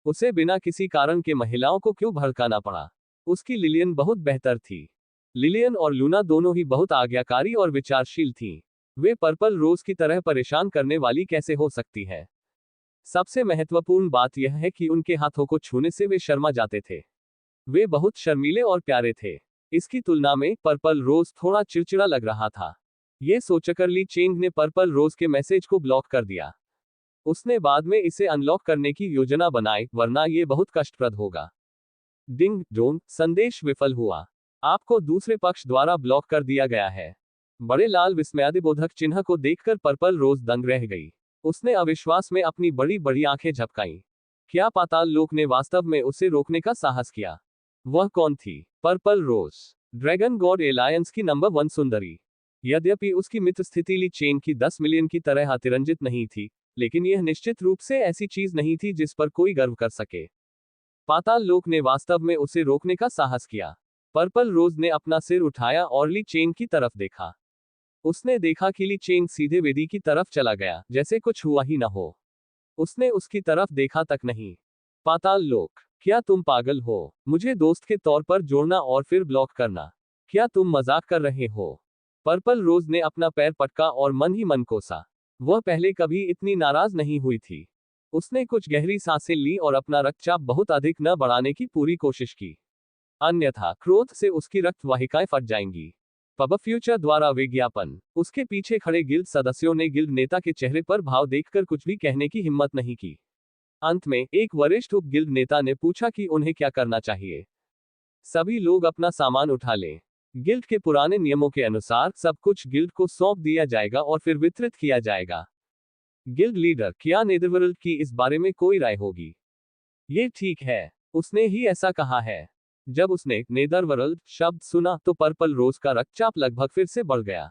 उसे बिना किसी कारण के महिलाओं को क्यों भड़काना पड़ा? उसकी लिलियन बहुत बेहतर थी। लिलियन और लूना दोनों ही बहुत आज्ञाकारी और विचारशील थीं। वे पर्पल रोज की तरह परेशान करने वाली कैसे हो सकती है? सबसे महत्वपूर्ण बात यह है कि उनके हाथों को छूने से वे शर्मा जाते थे। वे बहुत शर्मीले और प्यारे थे। इसकी तुलना में पर्पल रोज थोड़ा चिड़चिड़ा लग रहा था। ये सोचकर ली चेंग ने पर्पल रोज के मैसेज को ब्लॉक कर दिया। उसने बाद में इसे अनलॉक करने की योजना बनाई, वरना ये बहुत कष्टप्रद होगा। डिंग डोंग, संदेश विफल हुआ। आपको दूसरे पक्ष द्वारा ब्लॉक कर दिया गया है। बड़े लाल विस्मयादिबोधक चिन्ह को देखकर पर्पल रोज दंग रह गई। उसने अविश्वास में अपनी बड़ी बड़ी आंखें झपकाईं। क्या पाताल लोक ने वास्तव में उसे रोकने का साहस किया? वह कौन थी? पर्पल रोज, ड्रैगन गॉड एलायंस की नंबर 1 सुंदरी। यद्यपि उसकी मित्र स्थिति ली चेंग की 10 मिलियन की तरह अतिरंजित नहीं थी, लेकिन यह निश्चित रूप से ऐसी चीज नहीं थी जिस पर कोई गर्व कर सके। पाताल लोक ने वास्तव में उसे रोकने का साहस किया। पर्पल रोज ने अपना सिर उठाया और ली चेंग की तरफ देखा। उसने देखा कि ली चेंग सीधे वेदी की तरफ चला गया, जैसे कुछ हुआ ही न हो। उसने उसकी तरफ देखा तक नहीं। पाताल लोक, क्या तुम पागल हो? मुझे दोस्त के तौर पर जोड़ना और फिर ब्लॉक करना? क्या तुम मजाक कर रहे हो? पर्पल रोज ने अपना पैर पटका और मन ही मन कोसा। वह पहले कभी इतनी नाराज नहीं हुई थी। उसने कुछ गहरी सांसें ली और अपना रक्तचाप बहुत अधिक न बढ़ाने की पूरी कोशिश की। अन्यथा क्रोध से उसकी रक्त वाहिकाएं फट जाएंगी। पब फ्यूचर द्वारा विज्ञापन। उसके पीछे खड़े गिल्ड सदस्यों ने गिल्ड नेता के चेहरे पर भाव देखकर कुछ भी कहने की हिम्मत नहीं की। अंत में एक वरिष्ठ उप गिल्ड नेता ने पूछा कि उन्हें क्या करना चाहिए। सभी लोग अपना सामान उठा लें। गिल्ड के पुराने नियमों के अनुसार सब कुछ गिल्ड को सौंप दिया जाएगा और फिर वितरित किया जाएगा। गिल्ड लीडर, क्या नेदरवर्ल्ड की इस बारे में कोई राय होगी? ये ठीक है, उसने ही ऐसा कहा है। जब उसने नेदरवर्ल्ड शब्द सुना तो पर्पल रोज का रक्तचाप लगभग फिर से बढ़ गया।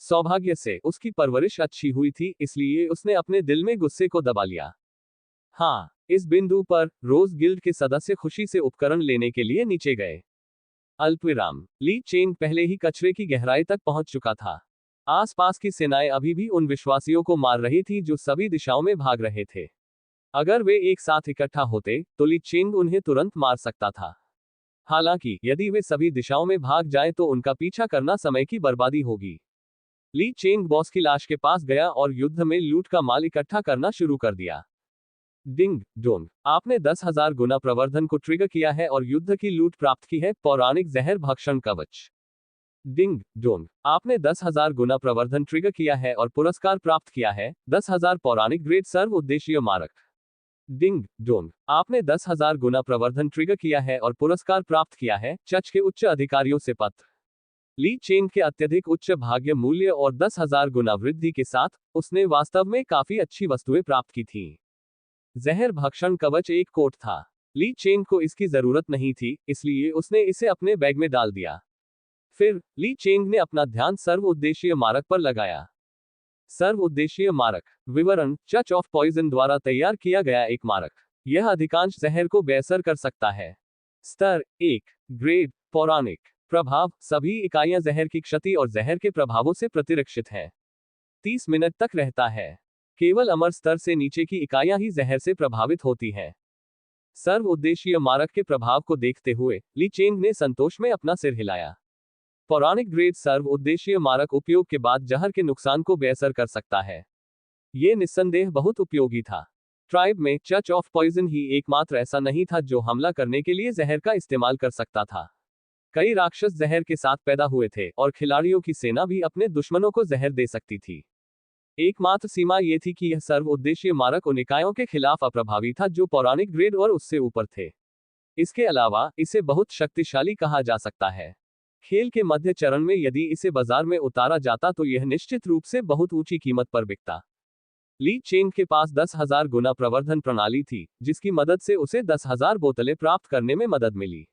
सौभाग्य से उसकी परवरिश अच्छी हुई थी, इसलिए उसने अपने दिल में गुस्से को दबा लिया। हाँ, इस बिंदु पर रोज गिल्ड के सदस्य खुशी से उपकरण लेने के लिए नीचे गए। अल्पविराम। ली चेंग पहले ही कचरे की गहराई तक पहुंच चुका था। आसपास की सेनाएं अभी भी उन विश्वासियों को मार रही थी जो सभी दिशाओं में भाग रहे थे। अगर वे एक साथ इकट्ठा होते तो ली चेंग उन्हें तुरंत मार सकता था। हालांकि यदि वे सभी दिशाओं में भाग जाएं तो उनका पीछा करना समय की बर्बादी होगी। ली चेंग बॉस की लाश के पास गया और युद्ध में लूट का माल इकट्ठा करना शुरू कर दिया। डिंग डोंग, आपने 10,000 गुना प्रवर्धन को ट्रिगर किया है और युद्ध की लूट प्राप्त की है। पौराणिक जहर भक्षण कवच। डिंग डोंग, आपने 10,000 गुना प्रवर्धन ट्रिगर किया है और पुरस्कार प्राप्त किया है 10,000 पौराणिक ग्रेड सर्व उद्देशीय मारक। डिंग डोंग, आपने 10,000 गुना प्रवर्धन ट्रिगर किया है और पुरस्कार प्राप्त किया है चर्च के उच्च अधिकारियों से पत्र। ली चेंग के अत्यधिक उच्च भाग्य मूल्य और 10,000 गुना वृद्धि के साथ उसने वास्तव में काफी अच्छी वस्तुएं प्राप्त की थीं। जहर भक्षण कवच एक कोट था। ली चेंग को इसकी जरूरत नहीं थी, इसलिए उसने इसे अपने बैग में डाल दिया। फिर ली चेंग ने अपना ध्यान सर्व उद्देशीय मारक पर लगाया। सर्व उद्देशीय मारक। विवरण: चर्च ऑफ पॉइजन द्वारा तैयार किया गया एक मारक। यह अधिकांश जहर को बेअसर कर सकता है। स्तर 1, ग्रेड पौराणिक प्रभाव, सभी इकाइयां जहर की क्षति और जहर के प्रभावों से प्रतिरक्षित हैं। 30 मिनट तक रहता है। केवल अमर स्तर से नीचे की इकाइयां ही जहर से प्रभावित होती हैं। सर्व उद्देशीय मारक के प्रभाव को देखते हुए ली चेंग ने संतोष में अपना सिर हिलाया। पौराणिक ग्रेड सर्व उद्देशीय मारक उपयोग के बाद जहर के नुकसान को बेअसर कर सकता है। ये निस्संदेह बहुत उपयोगी था। ट्राइब में चर्च ऑफ पॉइजन ही एकमात्र ऐसा नहीं था जो हमला करने के लिए जहर का इस्तेमाल कर सकता था। कई राक्षस जहर के साथ पैदा हुए थे और खिलाड़ियों की सेना भी अपने दुश्मनों को जहर दे सकती थी। एकमात्र सीमा यह थी कि यह सर्व उद्देशीय मारक उन इकाइयों के खिलाफ अप्रभावी था जो पौराणिक ग्रेड और उससे ऊपर थे। इसके अलावा इसे बहुत शक्तिशाली कहा जा सकता है। खेल के मध्य चरण में यदि इसे बाजार में उतारा जाता तो यह निश्चित रूप से बहुत ऊंची कीमत पर बिकता। ली चेंग के पास 10,000 गुना प्रवर्धन प्रणाली थी, जिसकी मदद से उसे 10,000 बोतलें प्राप्त करने में मदद मिली।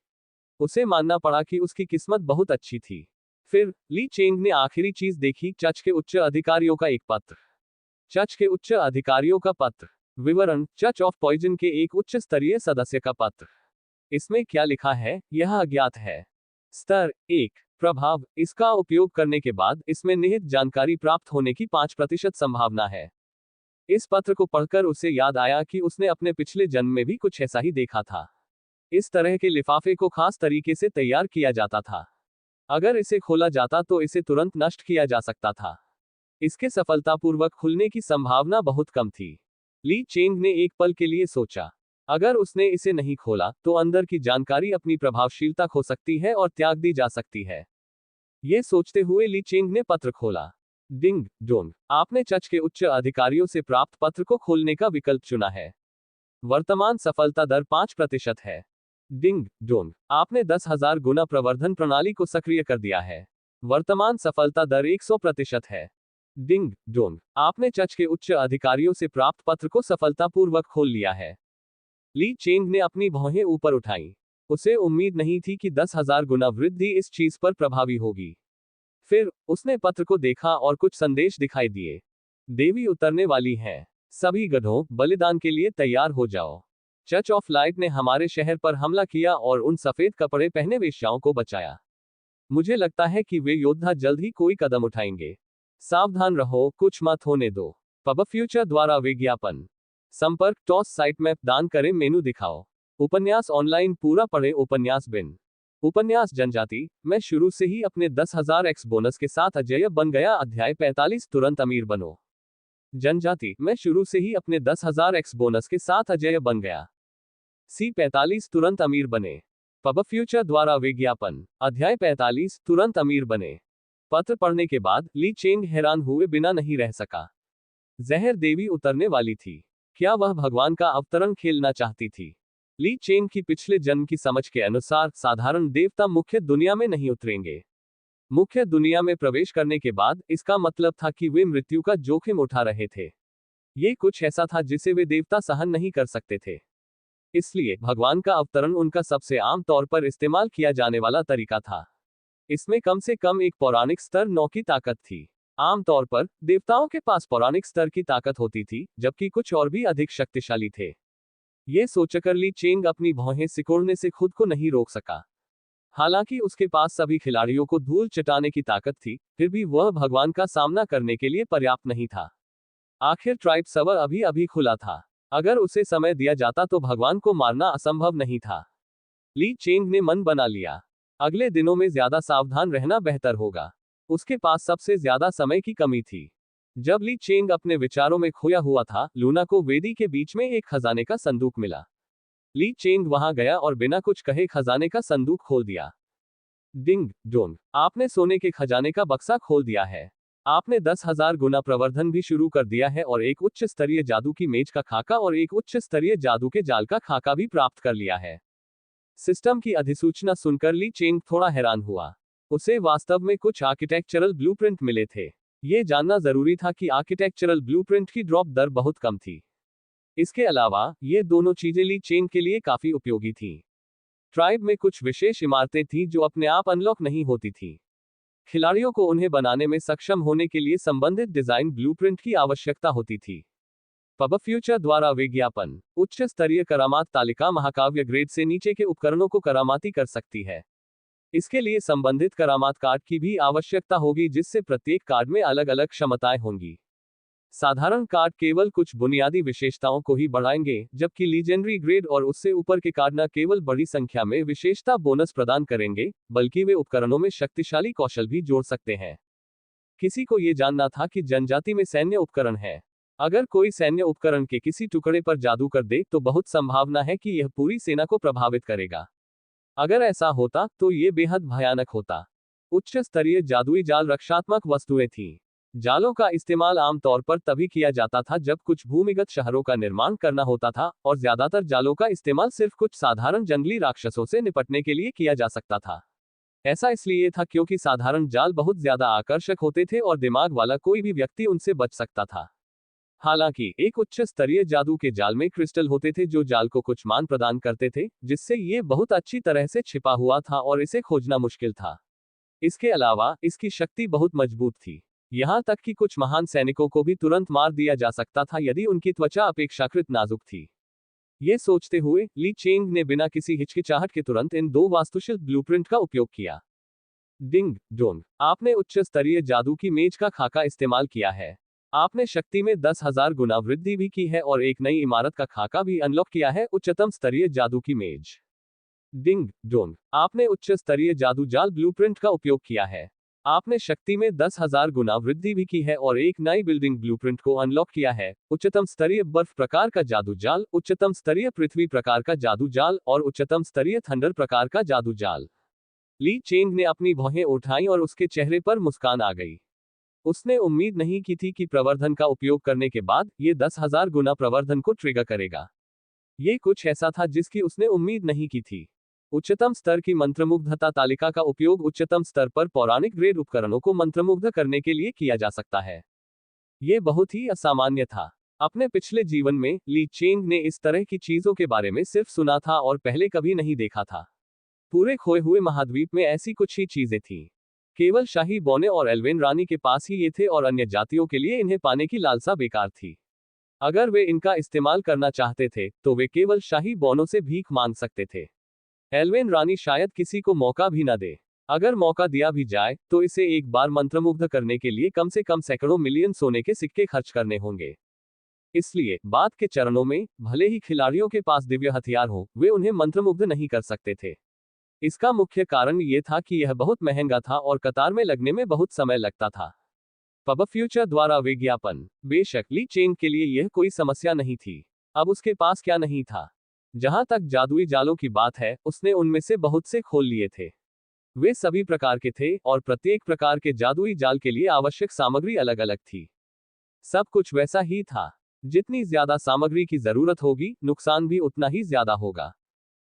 उसे मानना पड़ा कि उसकी किस्मत बहुत अच्छी थी। फिर ली चेंग ने आखिरी चीज देखी, चर्च के उच्च अधिकारियों का एक पत्र। चर्च के उच्च अधिकारियों का पत्र। विवरण, चर्च ऑफ पॉइजन के एक उच्च स्तरीय सदस्य का पत्र। इसमें क्या लिखा है यह अज्ञात है। स्तर 1, प्रभाव, इसका उपयोग करने के बाद इसमें निहित जानकारी प्राप्त होने की 5% संभावना है। इस पत्र को पढ़कर उसे याद आया कि उसने अपने पिछले जन्म में भी कुछ ऐसा ही देखा था। इस तरह के लिफाफे को खास तरीके से तैयार किया जाता था। अगर इसे खोला जाता तो इसे तुरंत नष्ट किया जा सकता था। इसके सफलतापूर्वक खुलने की संभावना बहुत कम थी। ली चेंग ने एक पल के लिए सोचा, अगर उसने इसे नहीं खोला तो अंदर की जानकारी अपनी प्रभावशीलता खो सकती है और त्याग दी जा सकती है। ये सोचते हुए ली चेंग ने पत्र खोला। डिंग डोंग, आपने चर्च के उच्च अधिकारियों से प्राप्त पत्र को खोलने का विकल्प चुना है। वर्तमान सफलता दर 5% है। डिंग डोंग, आपने 10,000 गुना प्रवर्धन प्रणाली को सक्रिय कर दिया है। वर्तमान सफलता दर 100% है। डिंग डोंग, आपने चर्च के उच्च अधिकारियों से प्राप्त पत्र को सफलतापूर्वक खोल लिया है। ली चेंग ने अपनी भौहें ऊपर उठाई। उसे उम्मीद नहीं थी कि 10,000 गुना वृद्धि इस चीज पर प्रभावी होगी। फिर उसने पत्र को देखा और कुछ संदेश दिखाई दिए। देवी उतरने वाली है। सभी गधों, बलिदान के लिए तैयार हो जाओ। चर्च ऑफ लाइट ने हमारे शहर पर हमला किया और उन सफेद कपड़े पहने वेश्याओं को बचाया। मुझे लगता है कि वे योद्धा जल्द ही कोई कदम उठाएंगे। सावधान रहो, कुछ मत होने दो। पब फ्यूचर द्वारा विज्ञापन। संपर्क टॉस साइट मैप दान करें, मेनू दिखाओ। उपन्यास ऑनलाइन पूरा पढ़े। उपन्यास बिन। उपन्यास जनजाति, मैं शुरू से ही अपने 10,000 एक्स बोनस के साथ अजेय बन गया। अध्याय 45, तुरंत अमीर बनो। जनजाति, मैं शुरू से ही अपने 10,000 एक्स बोनस के साथ अजेय बन गया। C45, तुरंत अमीर बने। पब फ्यूचर द्वारा विज्ञापन। अध्याय 45, तुरंत अमीर बने। पत्र पढ़ने के बाद ली चेंग हैरान हुए बिना नहीं रह सका। जहर देवी उतरने वाली थी। क्या वह भगवान का अवतरण खेलना चाहती थी? ली चेंग की पिछले जन्म की समझ के अनुसार साधारण देवता मुख्य दुनिया में नहीं उतरेंगे। मुख्य दुनिया में प्रवेश करने के बाद इसका मतलब था कि वे मृत्यु का जोखिम उठा रहे थे। ये कुछ ऐसा था जिसे वे देवता सहन नहीं कर सकते थे। इसलिए भगवान का अवतरण उनका सबसे आम तौर पर इस्तेमाल किया जाने वाला तरीका था। इसमें कम से कम एक पौराणिक स्तर 9 की ताकत थी। आमतौर पर देवताओं के पास पौराणिक स्तर की ताकत होती थी, जबकि कुछ और भी अधिक शक्तिशाली थे। ये सोचकर ली चेंग अपनी भौहें सिकोड़ने से खुद को नहीं रोक सका। हालांकि उसके पास सभी खिलाड़ियों को धूल चटाने की ताकत थी, फिर भी वह भगवान का सामना करने के लिए पर्याप्त नहीं था। आखिर ट्राइब सवर अभी अभी खुला था। अगर उसे समय दिया जाता तो भगवान को मारना असंभव नहीं था। ली चेंग ने मन बना लिया। अगले दिनों में ज्यादा सावधान रहना बेहतर होगा। उसके पास सबसे ज्यादा समय की कमी थी। जब ली चेंग अपने विचारों में खोया हुआ था, लूना को वेदी के बीच में एक खजाने का संदूक मिला। ली चेंग वहां गया और बिना कुछ कहे खजाने का संदूक खोल दिया। डिंग डोंग, आपने सोने के खजाने का बक्सा खोल दिया है। आपने 10,000 गुना प्रवर्धन भी शुरू कर दिया है और एक उच्च स्तरीय जादू की मेज का खाका और एक उच्च स्तरीय जादू के जाल का खाका भी प्राप्त कर लिया है। सिस्टम की अधिसूचना सुनकर ली चेंग थोड़ा हैरान हुआ। उसे वास्तव में कुछ आर्किटेक्चरल ब्लूप्रिंट मिले थे। ये जानना जरूरी था कि आर्किटेक्चरल ब्लूप्रिंट की ड्रॉप दर बहुत कम थी। इसके अलावा ये दोनों चीजें ली चेंग के लिए काफी उपयोगी थीं। ट्राइब में कुछ विशेष इमारतें थीं जो अपने आप अनलॉक नहीं होती थीं। खिलाड़ियों को उन्हें बनाने में सक्षम होने के लिए संबंधित डिजाइन ब्लूप्रिंट की आवश्यकता होती थी। पब फ्यूचर द्वारा विज्ञापन। उच्च स्तरीय करामात तालिका महाकाव्य ग्रेड से नीचे के उपकरणों को करामाती कर सकती है। इसके लिए संबंधित करामात कार्ड की भी आवश्यकता होगी, जिससे प्रत्येक कार्ड में अलग अलग क्षमताएं होंगी। साधारण कार्ड केवल कुछ बुनियादी विशेषताओं को ही बढ़ाएंगे, जबकि लीजेंडरी ग्रेड और उससे ऊपर के कार्ड न केवल बड़ी संख्या में विशेषता बोनस प्रदान करेंगे, बल्कि वे उपकरणों में शक्तिशाली कौशल भी जोड़ सकते हैं। किसी को ये जानना था कि जनजाति में सैन्य उपकरण है। अगर कोई सैन्य उपकरण के किसी टुकड़े पर जादू कर दे तो बहुत संभावना है कि यह पूरी सेना को प्रभावित करेगा। अगर ऐसा होता तो ये बेहद भयानक होता। उच्च स्तरीय जादुई जाल रक्षात्मक वस्तुएं थीं। जालों का इस्तेमाल आमतौर पर तभी किया जाता था जब कुछ भूमिगत शहरों का निर्माण करना होता था, और ज्यादातर जालों का इस्तेमाल सिर्फ कुछ साधारण जंगली राक्षसों से निपटने के लिए किया जा सकता था। ऐसा इसलिए था क्योंकि साधारण जाल बहुत ज्यादा आकर्षक होते थे और दिमाग वाला कोई भी व्यक्ति उनसे बच सकता था। हालांकि एक उच्च स्तरीय जादू के जाल में क्रिस्टल होते थे जो जाल को कुछ मान प्रदान करते थे, जिससे ये बहुत अच्छी तरह से छिपा हुआ था और इसे खोजना मुश्किल था। इसके अलावा इसकी शक्ति बहुत मजबूत थी। यहां तक कि कुछ महान सैनिकों को भी तुरंत मार दिया जा सकता था यदि उनकी त्वचा अपेक्षाकृत नाजुक थी। ये सोचते हुए ली चेंग ने बिना किसी हिचकिचाहट के तुरंत इन दो वास्तुशिल्प ब्लूप्रिंट का उपयोग किया। डिंग डोंग, आपने उच्च स्तरीय जादू की मेज का खाका इस्तेमाल किया है। आपने शक्ति में 10,000 गुना वृद्धि भी की है और एक नई इमारत का खाका भी अनलॉक किया है, उच्चतम स्तरीय जादू की मेज। डिंग डोंग, आपने उच्च स्तरीय जादू जाल ब्लूप्रिंट का उपयोग किया है। आपने शक्ति में 10,000 गुना वृद्धि भी की है और एक नई बिल्डिंग ब्लूप्रिंट को अनलॉक किया है, उच्चतम स्तरीय बर्फ प्रकार का जादू जाल, उच्चतम स्तरीय पृथ्वी प्रकार का जादू जाल और उच्चतम स्तरीय थंडर प्रकार का जादू जाल। ली चेंग ने अपनी भौहें उठाई और उसके चेहरे पर मुस्कान आ गई। उसने उम्मीद नहीं की थी कि प्रवर्धन का उपयोग करने के बाद ये 10,000 गुना प्रवर्धन को ट्रिगर करेगा। ये कुछ ऐसा था जिसकी उसने उम्मीद नहीं की थी। उच्चतम स्तर की मंत्रमुग्धता तालिका का उपयोग उच्चतम स्तर पर पौराणिक ग्रेड उपकरणों को मंत्रमुग्ध करने के लिए किया जा सकता है। ये बहुत ही असामान्य था। अपने पिछले जीवन में ली चेंग ने इस तरह की चीजों के बारे में सिर्फ सुना था और पहले कभी नहीं देखा था। पूरे खोए हुए महाद्वीप में ऐसी कुछ ही चीजें थीं। केवल शाही बौने और एल्वेन रानी के पास ही ये थे और अन्य जातियों के लिए इन्हें पाने की लालसा बेकार थी। अगर वे इनका इस्तेमाल करना चाहते थे तो वे केवल शाही बौनों से भीख मांग सकते थे। एल्वेन रानी शायद किसी को मौका भी न दे। अगर मौका दिया भी जाए तो इसे एक बार मंत्रमुग्ध करने के लिए कम से कम सैकड़ों मिलियन सोने के सिक्के खर्च करने होंगे। इसलिए बाद के चरणों में भले ही खिलाड़ियों के पास दिव्य हथियार हो, वे उन्हें मंत्रमुग्ध नहीं कर सकते थे। इसका मुख्य कारण ये था कि यह बहुत महंगा था और कतार में लगने में बहुत समय लगता था। पब फ्यूचर द्वारा विज्ञापन। बेशक ली चेंग के लिए यह कोई समस्या नहीं थी। अब उसके पास क्या नहीं था? जहां तक जादुई जालों की बात है, उसने उनमें से बहुत से खोल लिए थे। वे सभी प्रकार के थे और प्रत्येक प्रकार के जादुई जाल के लिए आवश्यक सामग्री अलग अलग थी। सब कुछ वैसा ही था। जितनी ज्यादा सामग्री की जरूरत होगी, नुकसान भी उतना ही ज्यादा होगा।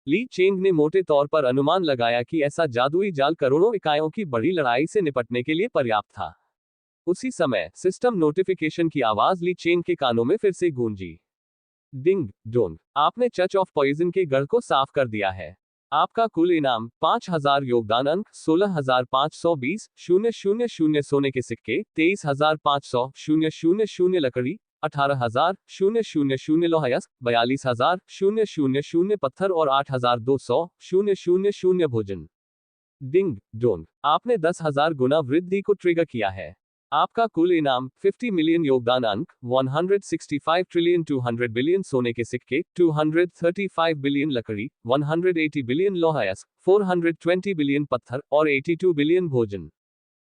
ली चेंग ने मोटे तौर पर अनुमान लगाया कि ऐसा जादुई जाल करोड़ों इकाइयों की बड़ी लड़ाई से निपटने के लिए पर्याप्त था। उसी समय सिस्टम नोटिफिकेशन की आवाज ली चेंग के कानों में फिर से गूंजी। डिंग डोंग, आपने चर्च ऑफ पॉइजन के गढ़ को साफ कर दिया है। आपका कुल इनाम 5,000 योगदान अंक, 16,520 000 सोने के सिक्के, 23,500 000 लकड़ी, 18,000 000 लोहायस्क, 42,000 000 पत्थर और 8,200 000 भोजन। डिंग डोंग, आपने 10,000 गुना वृद्धि को ट्रिगर किया है। आपका कुल इनाम 50 मिलियन योगदान अंक, 165 ट्रिलियन 200 बिलियन सोने के सिक्के, 235 बिलियन लकड़ी, 180 बिलियन लोहायस्क, 420 बिलियन पत्थर और 82 बिलियन भोजन।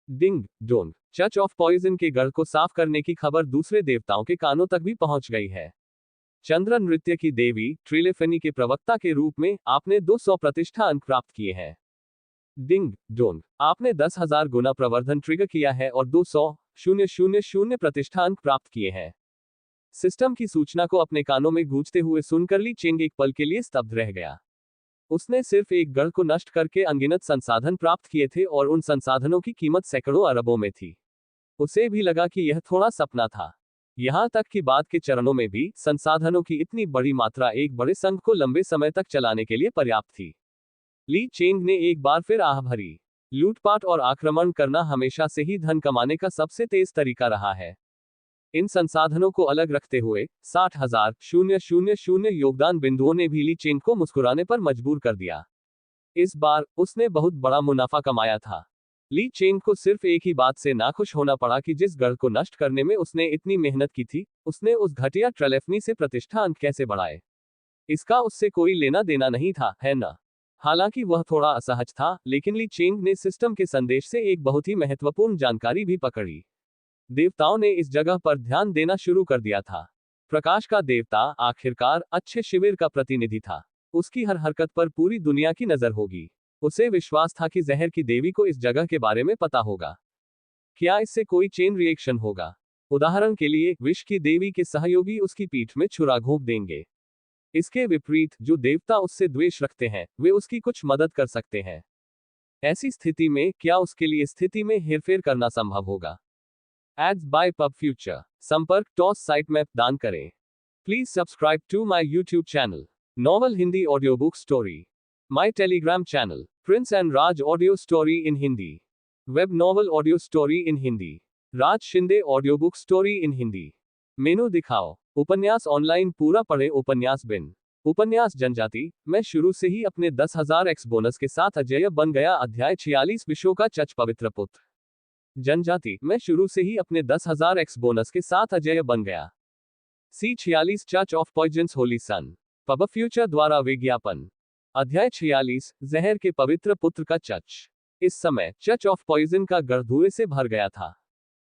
Ding dong, church of poison के गढ़ को साफ करने की खबर दूसरे देवताओं के कानों तक भी पहुंच गई है। चंद्र नृत्य की देवी ट्रिलेफनी के प्रवक्ता के रूप में आपने 200 प्रतिष्ठा अंक प्राप्त किए हैं। डिंग डोंग, आपने 10,000 गुना प्रवर्धन ट्रिगर किया है और 200 प्रतिष्ठा अंक प्राप्त किए हैं। सिस्टम की सूचना को अपने कानों में गूंजते हुए सुनकर ली चेंग एक पल के लिए स्तब्ध रह गया। उसने सिर्फ एक गढ़ को नष्ट करके अनगिनत संसाधन प्राप्त किए थे और उन संसाधनों की कीमत सैकड़ों अरबों में थी। उसे भी लगा कि यह थोड़ा सपना था। यहां तक कि बाद के चरणों में भी संसाधनों की इतनी बड़ी मात्रा एक बड़े संघ को लंबे समय तक चलाने के लिए पर्याप्त थी। ली चेंग ने एक बार फिर आह भरी। लूटपाट और आक्रमण करना हमेशा से ही धन कमाने का सबसे तेज तरीका रहा है। इन संसाधनों को अलग रखते हुए 60,000 योगदान बिंदुओं ने भी ली चेंग को मुस्कुराने पर मजबूर कर दिया। इस बार उसने बहुत बड़ा मुनाफा कमाया था। ली चेंग को सिर्फ एक ही बात से नाखुश होना पड़ा कि जिस गढ़ को नष्ट करने में उसने इतनी मेहनत की थी, उसने उस घटिया ट्रेलेफनी से प्रतिष्ठा अंक कैसे बढ़ाए। इसका उससे कोई लेना देना नहीं था, है ना? हालांकि वह थोड़ा असहज था, लेकिन ली चेंग ने सिस्टम के संदेश से एक बहुत ही महत्वपूर्ण जानकारी भी पकड़ी। देवताओं ने इस जगह पर ध्यान देना शुरू कर दिया था। प्रकाश का देवता आखिरकार अच्छे शिविर का प्रतिनिधि था। उसकी हर हरकत पर पूरी दुनिया की नजर होगी। उसे विश्वास था कि जहर की देवी को इस जगह के बारे में पता होगा। क्या इससे कोई चेन रिएक्शन होगा? उदाहरण के लिए विष की देवी के सहयोगी उसकी पीठ में छुरा घोंप देंगे। इसके विपरीत जो देवता उससे द्वेष रखते हैं, वे उसकी कुछ मदद कर सकते हैं। ऐसी स्थिति में क्या उसके लिए स्थिति में हेरफेर करना संभव होगा? Ads by pub future. संपर्क टॉस साइट मैप दान करें। Please subscribe to my YouTube channel novel Hindi audio book story. My Telegram channel Prince and Raj audio story in Hindi. Web novel audio story in Hindi. Raj Shinde audio book story in Hindi. Menu दिखाओ। उपन्यास online पूरा पढ़े। उपन्यास बिन। उपन्यास जनजाति। मैं शुरू से ही अपने 10,000 एक्स बोनस के साथ अजेय बन गया। अध्याय 46 विषयों का चच पवित्र पुत्र। जनजाति। मैं शुरू से ही अपने 10,000 एक्स बोनस के साथ अजेय बन गया। C46 church of poisons holy son. Pub future द्वारा विज्ञापन। अध्याय 46 जहर के पवित्र पुत्र का चच। इस समय चर्च ऑफ पॉइजन का गढ़ धुएं से भर गया था।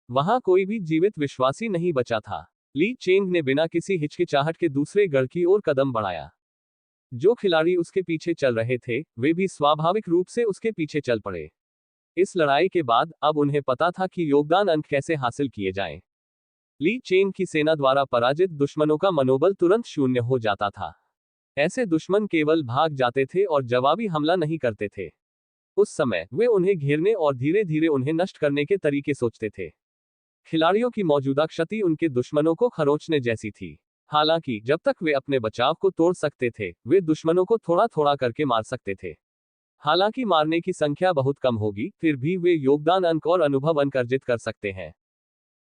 वहां कोई भी जीवित विश्वासी नहीं बचा था। ली चेंग ने बिना किसी हिचकिचाहट के दूसरे गढ़ की ओर कदम बढ़ाया। जो खिलाड़ी उसके पीछे चल रहे थे, वे भी स्वाभाविक रूप से उसके पीछे चल पड़े। इस लड़ाई के बाद अब उन्हें पता था कि योगदान अंक कैसे हासिल किए जाएं। ली चेंग की सेना द्वारा पराजित दुश्मनों का मनोबल तुरंत शून्य हो जाता था। ऐसे दुश्मन केवल भाग जाते थे और जवाबी हमला नहीं करते थे। उस समय वे उन्हें घेरने और धीरे धीरे उन्हें नष्ट करने के तरीके सोचते थे। खिलाड़ियों की मौजूदा क्षति उनके दुश्मनों को खरोंचने जैसी थी। हालांकि जब तक वे अपने बचाव को तोड़ सकते थे, वे दुश्मनों को थोड़ा थोड़ा करके मार सकते थे। हालांकि मारने की संख्या बहुत कम होगी, फिर भी वे योगदान अंक और अनुभव अंक अर्जित कर सकते हैं।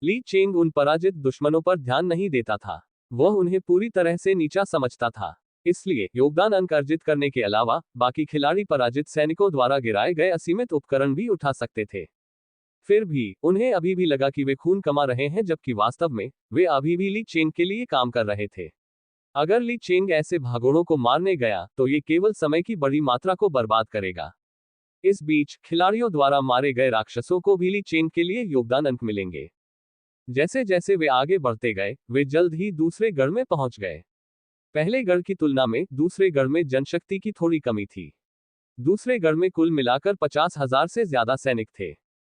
ली चेंग उन पराजित दुश्मनों पर ध्यान नहीं देता था। वह उन्हें पूरी तरह से नीचा समझता था। इसलिए योगदान अंक अर्जित करने के अलावा बाकी खिलाड़ी पराजित सैनिकों द्वारा गिराए गए असीमित उपकरण भी उठा सकते थे। फिर भी उन्हें अभी भी लगा कि वे खून कमा रहे हैं, जबकि वास्तव में वे अभी भी ली चेंग के लिए काम कर रहे थे। अगर ली चेंग ऐसे भागोड़ों को मारने गया तो ये केवल समय की बड़ी मात्रा को बर्बाद करेगा। इस बीच खिलाड़ियों द्वारा मारे गए राक्षसों को भी ली चेंग के लिए योगदान अंक मिलेंगे। जैसे जैसे वे आगे बढ़ते गए, वे जल्द ही दूसरे गढ़ में पहुंच गए। पहले गढ़ की तुलना में दूसरे गढ़ में जनशक्ति की थोड़ी कमी थी। दूसरे गढ़ में कुल मिलाकर 50,000 से ज्यादा सैनिक थे।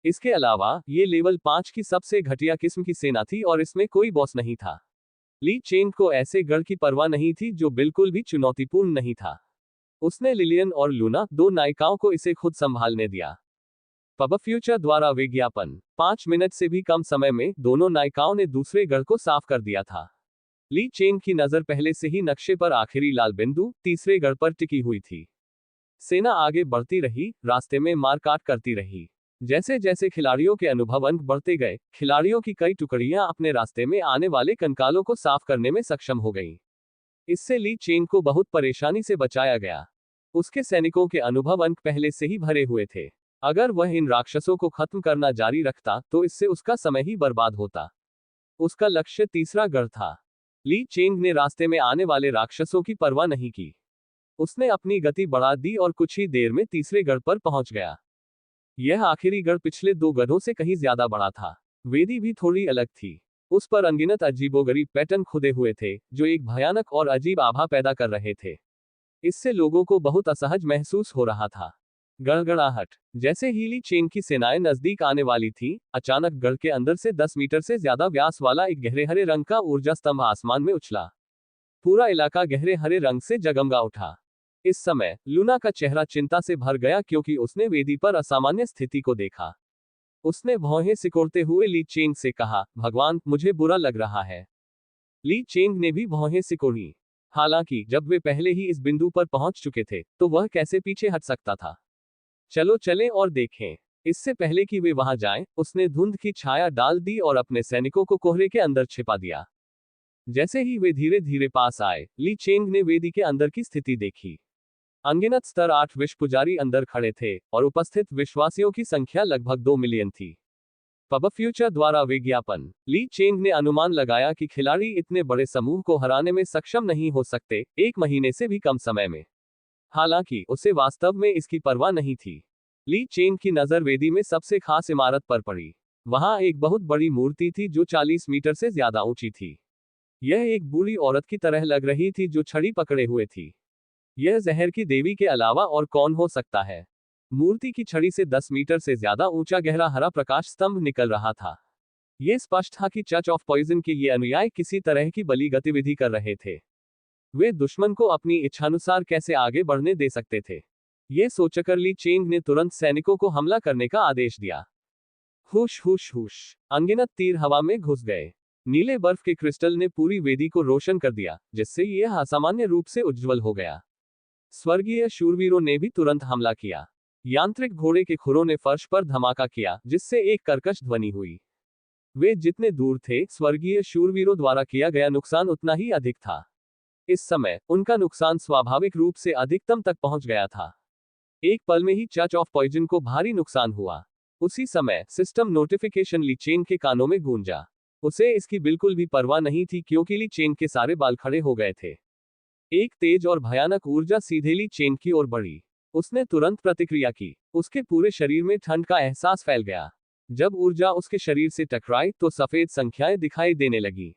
इसके अलावा ये लेवल 5 की सबसे घटिया किस्म की सेना थी और इसमें कोई बॉस नहीं था। ली चेंग को ऐसे गढ़ की परवाह नहीं थी जो बिल्कुल भी चुनौतीपूर्ण नहीं था। उसने लिलियन और लूना, दो नायिकाओं को इसे खुद संभालने दिया। पब फ्यूचर द्वारा विज्ञापन। 5 मिनट से भी कम समय में दोनों नायिकाओं ने दूसरे गढ़ को साफ कर दिया था। ली चेंग की नजर पहले से ही नक्शे पर आखिरी लाल बिंदु तीसरे गढ़ पर टिकी हुई थी। सेना आगे बढ़ती रही, रास्ते में मारकाट करती रही। जैसे जैसे खिलाड़ियों के अनुभव अंक बढ़ते गए, खिलाड़ियों की कई टुकड़ियां अपने रास्ते में आने वाले कंकालों को साफ करने में सक्षम हो गईं। इससे ली चेंग को बहुत परेशानी से बचाया गया। उसके सैनिकों के अनुभव अंक पहले से ही भरे हुए थे। अगर वह इन राक्षसों को खत्म करना जारी रखता तो इससे उसका समय ही बर्बाद होता। उसका लक्ष्य तीसरा गढ़ था। ली चेंग ने रास्ते में आने वाले राक्षसों की परवाह नहीं की। उसने अपनी गति बढ़ा दी और कुछ ही देर में तीसरे गढ़ पर पहुंच गया। यह आखिरी गढ़ पिछले 2 गढ़ों से कहीं ज्यादा बड़ा था। वेदी भी थोड़ी अलग थी। उस पर अनगिनत अजीबोगरीब पैटर्न खुदे हुए थे, जो एक भयानक और अजीब आभा पैदा कर रहे थे। इससे लोगों को बहुत असहज महसूस हो रहा था। गड़गड़ाहट। जैसे ही ली चेंग की सेनाएं नजदीक आने वाली थी, अचानक गढ़ के अंदर से 10 मीटर से ज्यादा व्यास वाला एक गहरे हरे रंग का ऊर्जा स्तंभ आसमान में उछला। पूरा इलाका गहरे हरे रंग से जगमगा उठा। इस समय लूना का चेहरा चिंता से भर गया, क्योंकि उसने वेदी पर असामान्य स्थिति को देखा। उसने भौहें सिकोड़ते हुए ली चेंग से कहा, भगवान, मुझे बुरा लग रहा है। ली चेंग ने भी भौहें सिकोड़ी। हालांकि जब वे पहले ही इस बिंदु पर पहुंच चुके थे, तो वह कैसे पीछे हट सकता था। चलो चलें और देखें। इससे पहले कि वे वहां जाएं, उसने धुंध की छाया डाल दी और अपने सैनिकों को कोहरे के अंदर छिपा दिया। जैसे ही वे धीरे धीरे पास आए, ली चेंग ने वेदी के अंदर की स्थिति देखी। अनगिनत स्तर 8 विश्व पुजारी अंदर खड़े थे और उपस्थित विश्वासियों की संख्या लगभग 2 मिलियन थी। पब फ्यूचर द्वारा विज्ञापन। ली चेंग ने अनुमान लगाया कि खिलाड़ी इतने बड़े समूह को हराने में सक्षम नहीं हो सकते, 1 महीने से भी कम समय में। हालांकि उसे वास्तव में इसकी परवाह नहीं थी। ली चेंग की नजर वेदी में सबसे खास इमारत पर पड़ी। वहां एक बहुत बड़ी मूर्ति थी जो 40 मीटर से ज्यादा ऊंची थी। यह एक बूढ़ी औरत की तरह लग रही थी जो छड़ी पकड़े हुए थी। यह जहर की देवी के अलावा और कौन हो सकता है? मूर्ति की छड़ी से 10 मीटर से ज्यादा ऊंचा गहरा हरा प्रकाश स्तंभ निकल रहा था। यह स्पष्ट था कि चर्च ऑफ पॉइजन के ये अनुयायी किसी तरह की बली गतिविधि कर रहे थे। वे दुश्मन को अपनी इच्छानुसार कैसे आगे बढ़ने दे सकते थे? यह सोचकर ली चेंग ने तुरंत सैनिकों को हमला करने का आदेश दिया। हुश हुश हुश, अनगिनत तीर हवा में घुस गए। नीले बर्फ के क्रिस्टल ने पूरी वेदी को रोशन कर दिया, जिससे यह असामान्य रूप से उज्ज्वल हो गया। स्वर्गीय शूरवीरों ने भी तुरंत हमला किया। यांत्रिक घोड़े के खुरों ने फर्श पर धमाका किया, जिससे एक कर्कश ध्वनि हुई। वे जितने दूर थे, स्वर्गीय शूरवीरों द्वारा किया गया नुकसान उतना ही अधिक था। इस समय उनका नुकसान स्वाभाविक रूप से अधिकतम तक पहुंच गया था। एक पल में ही चर्च ऑफ पॉइजन को भारी नुकसान हुआ। उसी समय सिस्टम नोटिफिकेशन ली चेंग के कानों में गूंजा। उसे इसकी बिल्कुल भी परवाह नहीं थी क्योंकि ली चेंग के सारे बाल खड़े हो गए थे। एक तेज और भयानक ऊर्जा सीधे ली चेंग की ओर बढ़ी। उसने तुरंत प्रतिक्रिया की। उसके पूरे शरीर में ठंड का एहसास फैल गया। जब ऊर्जा उसके शरीर से टकराई तो सफेद संख्याएं दिखाई देने लगी।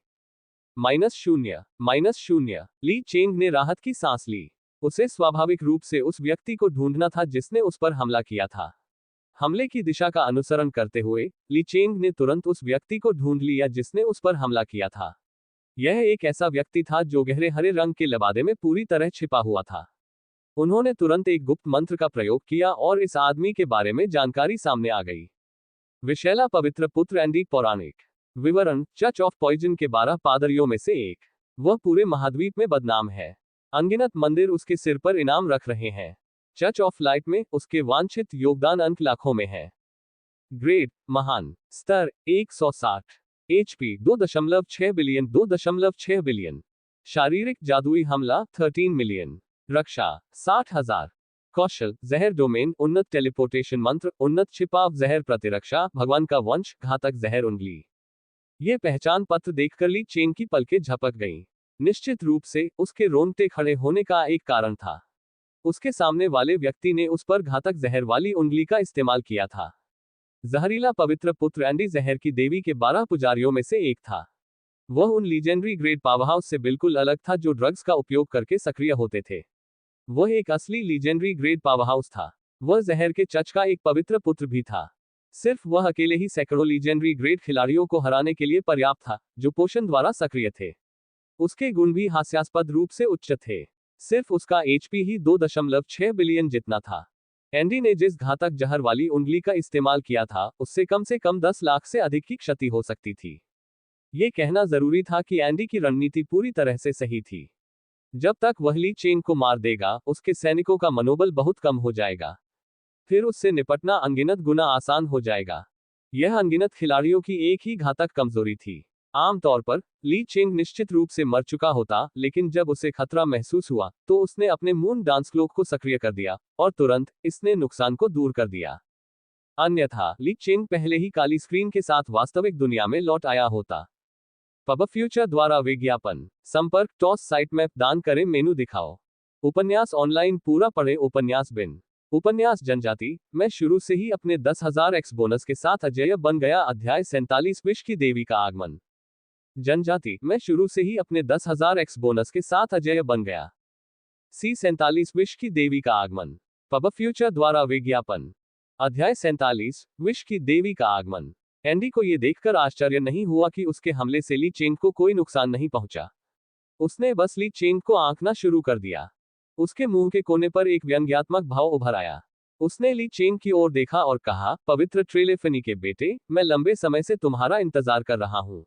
-0। ली चेंग ने राहत की सांस ली। उसे स्वाभाविक रूप से उस व्यक्ति को ढूंढना था जिसने उस पर हमला किया था। हमले की दिशा का अनुसरण करते हुए ली चेंग ने तुरंत उस व्यक्ति को ढूंढ लिया जिसने उस पर हमला किया था। यह एक ऐसा व्यक्ति था जो गहरे हरे रंग के लबादे में पूरी तरह छिपा हुआ था। उन्होंने तुरंत एक गुप्त मंत्र का प्रयोग किया और इस आदमी के बारे में जानकारी सामने आ गई। विशैला पवित्र पुत्र एंडी। पौराणिक विवरण। चर्च ऑफ पॉइजन के 12 पादरियों में से एक। वह पूरे महाद्वीप में बदनाम है। अनगिनत मंदिर उसके सिर पर इनाम रख रहे हैं। चर्च ऑफ लाइट में उसके वांछित योगदान अंक लाखों में है। ग्रेड महान। स्तर 160। HP 2.6 billion 2.6 billion. शारीरिक जादुई हमला 13 मिलियन। रक्षा 60,000। कौशल जहर डोमेन उन्नत टेलीपोर्टेशन मंत्र उन्नत छिपाव जहर प्रतिरक्षा भगवान का वंश घातक जहर उंगली। ये पहचान पत्र देखकर ली चेंग की पलकें झपक गईं। निश्चित रूप से उसके रोंगटे खड़े होने का एक कारण था। उसके सामने वाले व्यक्ति ने उस पर घातक जहर वाली उंगली का इस्तेमाल किया था। जहरीला पवित्र पुत्र एंडी जहर की देवी के 12 पुजारियों में से एक था। वह उन लीजेंडरी ग्रेड पावरहाउस से बिल्कुल अलग था जो ड्रग्स का उपयोग करके सक्रिय होते थे। वह एक असली लीजेंडरी ग्रेड पावरहाउस था। वह जहर के चर्च का एक पवित्र पुत्र भी था। सिर्फ वह अकेले ही सैकड़ों लीजेंडरी ग्रेड खिलाड़ियों को हराने के लिए पर्याप्त था, जो पोषण द्वारा सक्रिय थे। उसके गुण भी हास्यास्पद रूप से उच्च थे। सिर्फ उसका HP ही 2.6 बिलियन जितना था। एंडी ने जिस घातक जहर वाली उंगली का इस्तेमाल किया था, उससे कम 10 लाख से अधिक की क्षति हो सकती थी। ये कहना जरूरी था कि एंडी की रणनीति पूरी तरह से सही थी। जब तक वह ली चेंग को मार देगा, उसके सैनिकों का मनोबल बहुत कम हो जाएगा। फिर उससे निपटना अनगिनत गुना आसान हो जाएगा। यह अनगिनत खिलाड़ियों की एक ही घातक कमजोरी थी। आमतौर पर ली चेंग निश्चित रूप से मर चुका होता, लेकिन जब उसे खतरा महसूस हुआ तो उसने अपने मून डांस क्लोक को सक्रिय कर दिया और तुरंत इसने नुकसान को दूर कर दिया। अन्यथा ली चेंग पहले ही काली स्क्रीन के साथ वास्तविक दुनिया में लौट आया होता। पब फ्यूचर द्वारा विज्ञापन। संपर्क टॉस साइट मैप दान करें मेनू दिखाओ। उपन्यास ऑनलाइन पूरा पढ़े। उपन्यास बिन। उपन्यास जनजाति। मैं शुरू से ही अपने 10,000 एक्स बोनस के साथ अजेय बन गया। अध्याय 47 विष की देवी का आगमन। जनजाति। मैं शुरू से ही अपने 10,000 एक्स बोनस के साथ अजेय बन गया। C47 विष की देवी का आगमन। पब फ्यूचर द्वारा विज्ञापन। अध्याय 47 विष की देवी का आगमन। एंडी को यह देखकर आश्चर्य नहीं हुआ कि उसके हमले से ली चेंग को कोई नुकसान नहीं पहुंचा। उसने बस ली चेंग को आंकना शुरू कर दिया। उसके मुंह के कोने पर एक व्यंग्यात्मक भाव उभर आया। उसने ली चेंग की ओर देखा और कहा, पवित्र ट्रेलेफनी के बेटे, मैं लंबे समय से तुम्हारा इंतजार कर रहा हूं।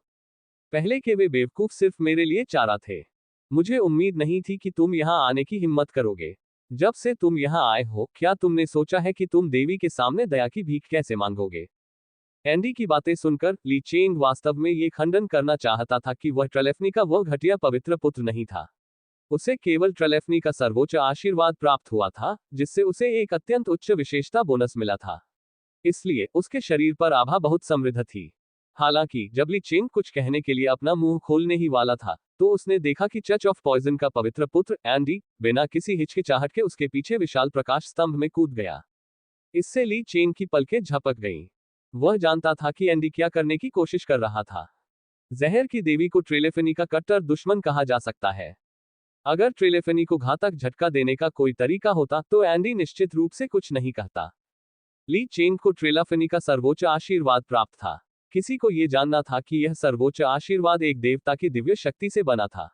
पहले के वे बेवकूफ सिर्फ मेरे लिए चारा थे। मुझे उम्मीद नहीं थी कि तुम यहां आने की हिम्मत करोगे। जब से तुम यहाँ आए हो, क्या तुमने सोचा है कि तुम देवी के सामने दया की भीख कैसे मांगोगे? एंडी की बातें सुनकर ली चेंग वास्तव में ये खंडन करना चाहता था कि वह ट्रेलेफनी का वो घटिया पवित्र पुत्र नहीं था। उसे केवल ट्रेलेफनी का सर्वोच्च आशीर्वाद प्राप्त हुआ था, जिससे उसे एक अत्यंत उच्च विशेषता बोनस मिला था। इसलिए उसके शरीर पर आभा बहुत समृद्ध थी। हालांकि जब ली चेंग कुछ कहने के लिए अपना मुंह खोलने ही वाला था, तो उसने देखा कि चर्च ऑफ पॉइजन का पवित्र पुत्र एंडी बिना किसी हिचकिचाहट के उसके पीछे विशाल प्रकाश स्तंभ में कूद गया। इससे ली चेंग की पलकें झपक गईं। वह जानता था कि एंडी क्या करने की कोशिश कर रहा था। जहर की देवी को ट्रेलेफनी का कट्टर दुश्मन कहा जा सकता है। अगर ट्रेलेफनी को घातक झटका देने का कोई तरीका होता तो एंडी निश्चित रूप से कुछ नहीं कहता। ली चेंग को ट्रेलेफनी का सर्वोच्च आशीर्वाद प्राप्त था। किसी को यह जानना था कि यह सर्वोच्च आशीर्वाद एक देवता की दिव्य शक्ति से बना था।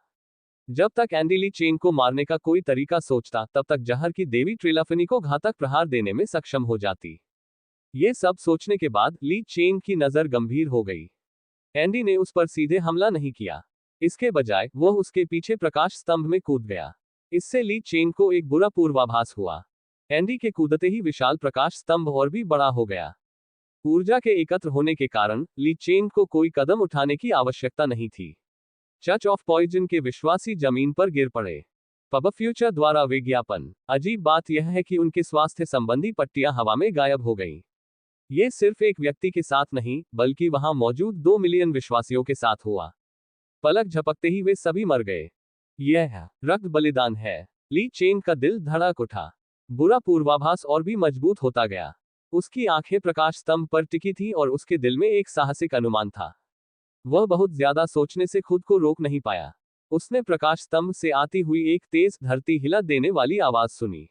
जब तक एंडी ली चेंग को मारने का कोई तरीका सोचता, तब तक जहर की देवी ट्रेलेफनी को घातक प्रहार देने में सक्षम हो जाती। ये सब सोचने के बाद ली चेंग की नजर गंभीर हो गई। एंडी ने उस पर सीधे हमला नहीं किया। इसके बजाय वह उसके पीछे प्रकाश स्तंभ में कूद गया। इससे ली चेंग को एक बुरा पूर्वाभास हुआ। एंडी के कूदते ही विशाल प्रकाश स्तंभ और भी बड़ा हो गया। ऊर्जा के एकत्र होने के कारण ली चेंग को कोई कदम उठाने की आवश्यकता नहीं थी। चर्च ऑफ पॉइजन के विश्वासी जमीन पर गिर पड़े। पब फ्यूचर द्वारा विज्ञापन। अजीब बात यह है कि उनके स्वास्थ्य संबंधी पट्टियां हवा में गायब हो गईं। ये सिर्फ एक व्यक्ति के साथ नहीं, बल्कि वहां मौजूद 2 मिलियन विश्वासियों के साथ हुआ। पलक झपकते ही वे सभी मर गए। यह रक्त बलिदान है। ली चेंग का दिल धड़क उठा। बुरा पूर्वाभास और भी मजबूत होता गया। उसकी आंखें प्रकाश स्तंभ पर टिकी थी और उसके दिल में एक साहसिक अनुमान था। वह बहुत ज्यादा सोचने से खुद को रोक नहीं पाया। उसने प्रकाश स्तंभ से आती हुई एक तेज, धरती हिला देने वाली आवाज सुनी।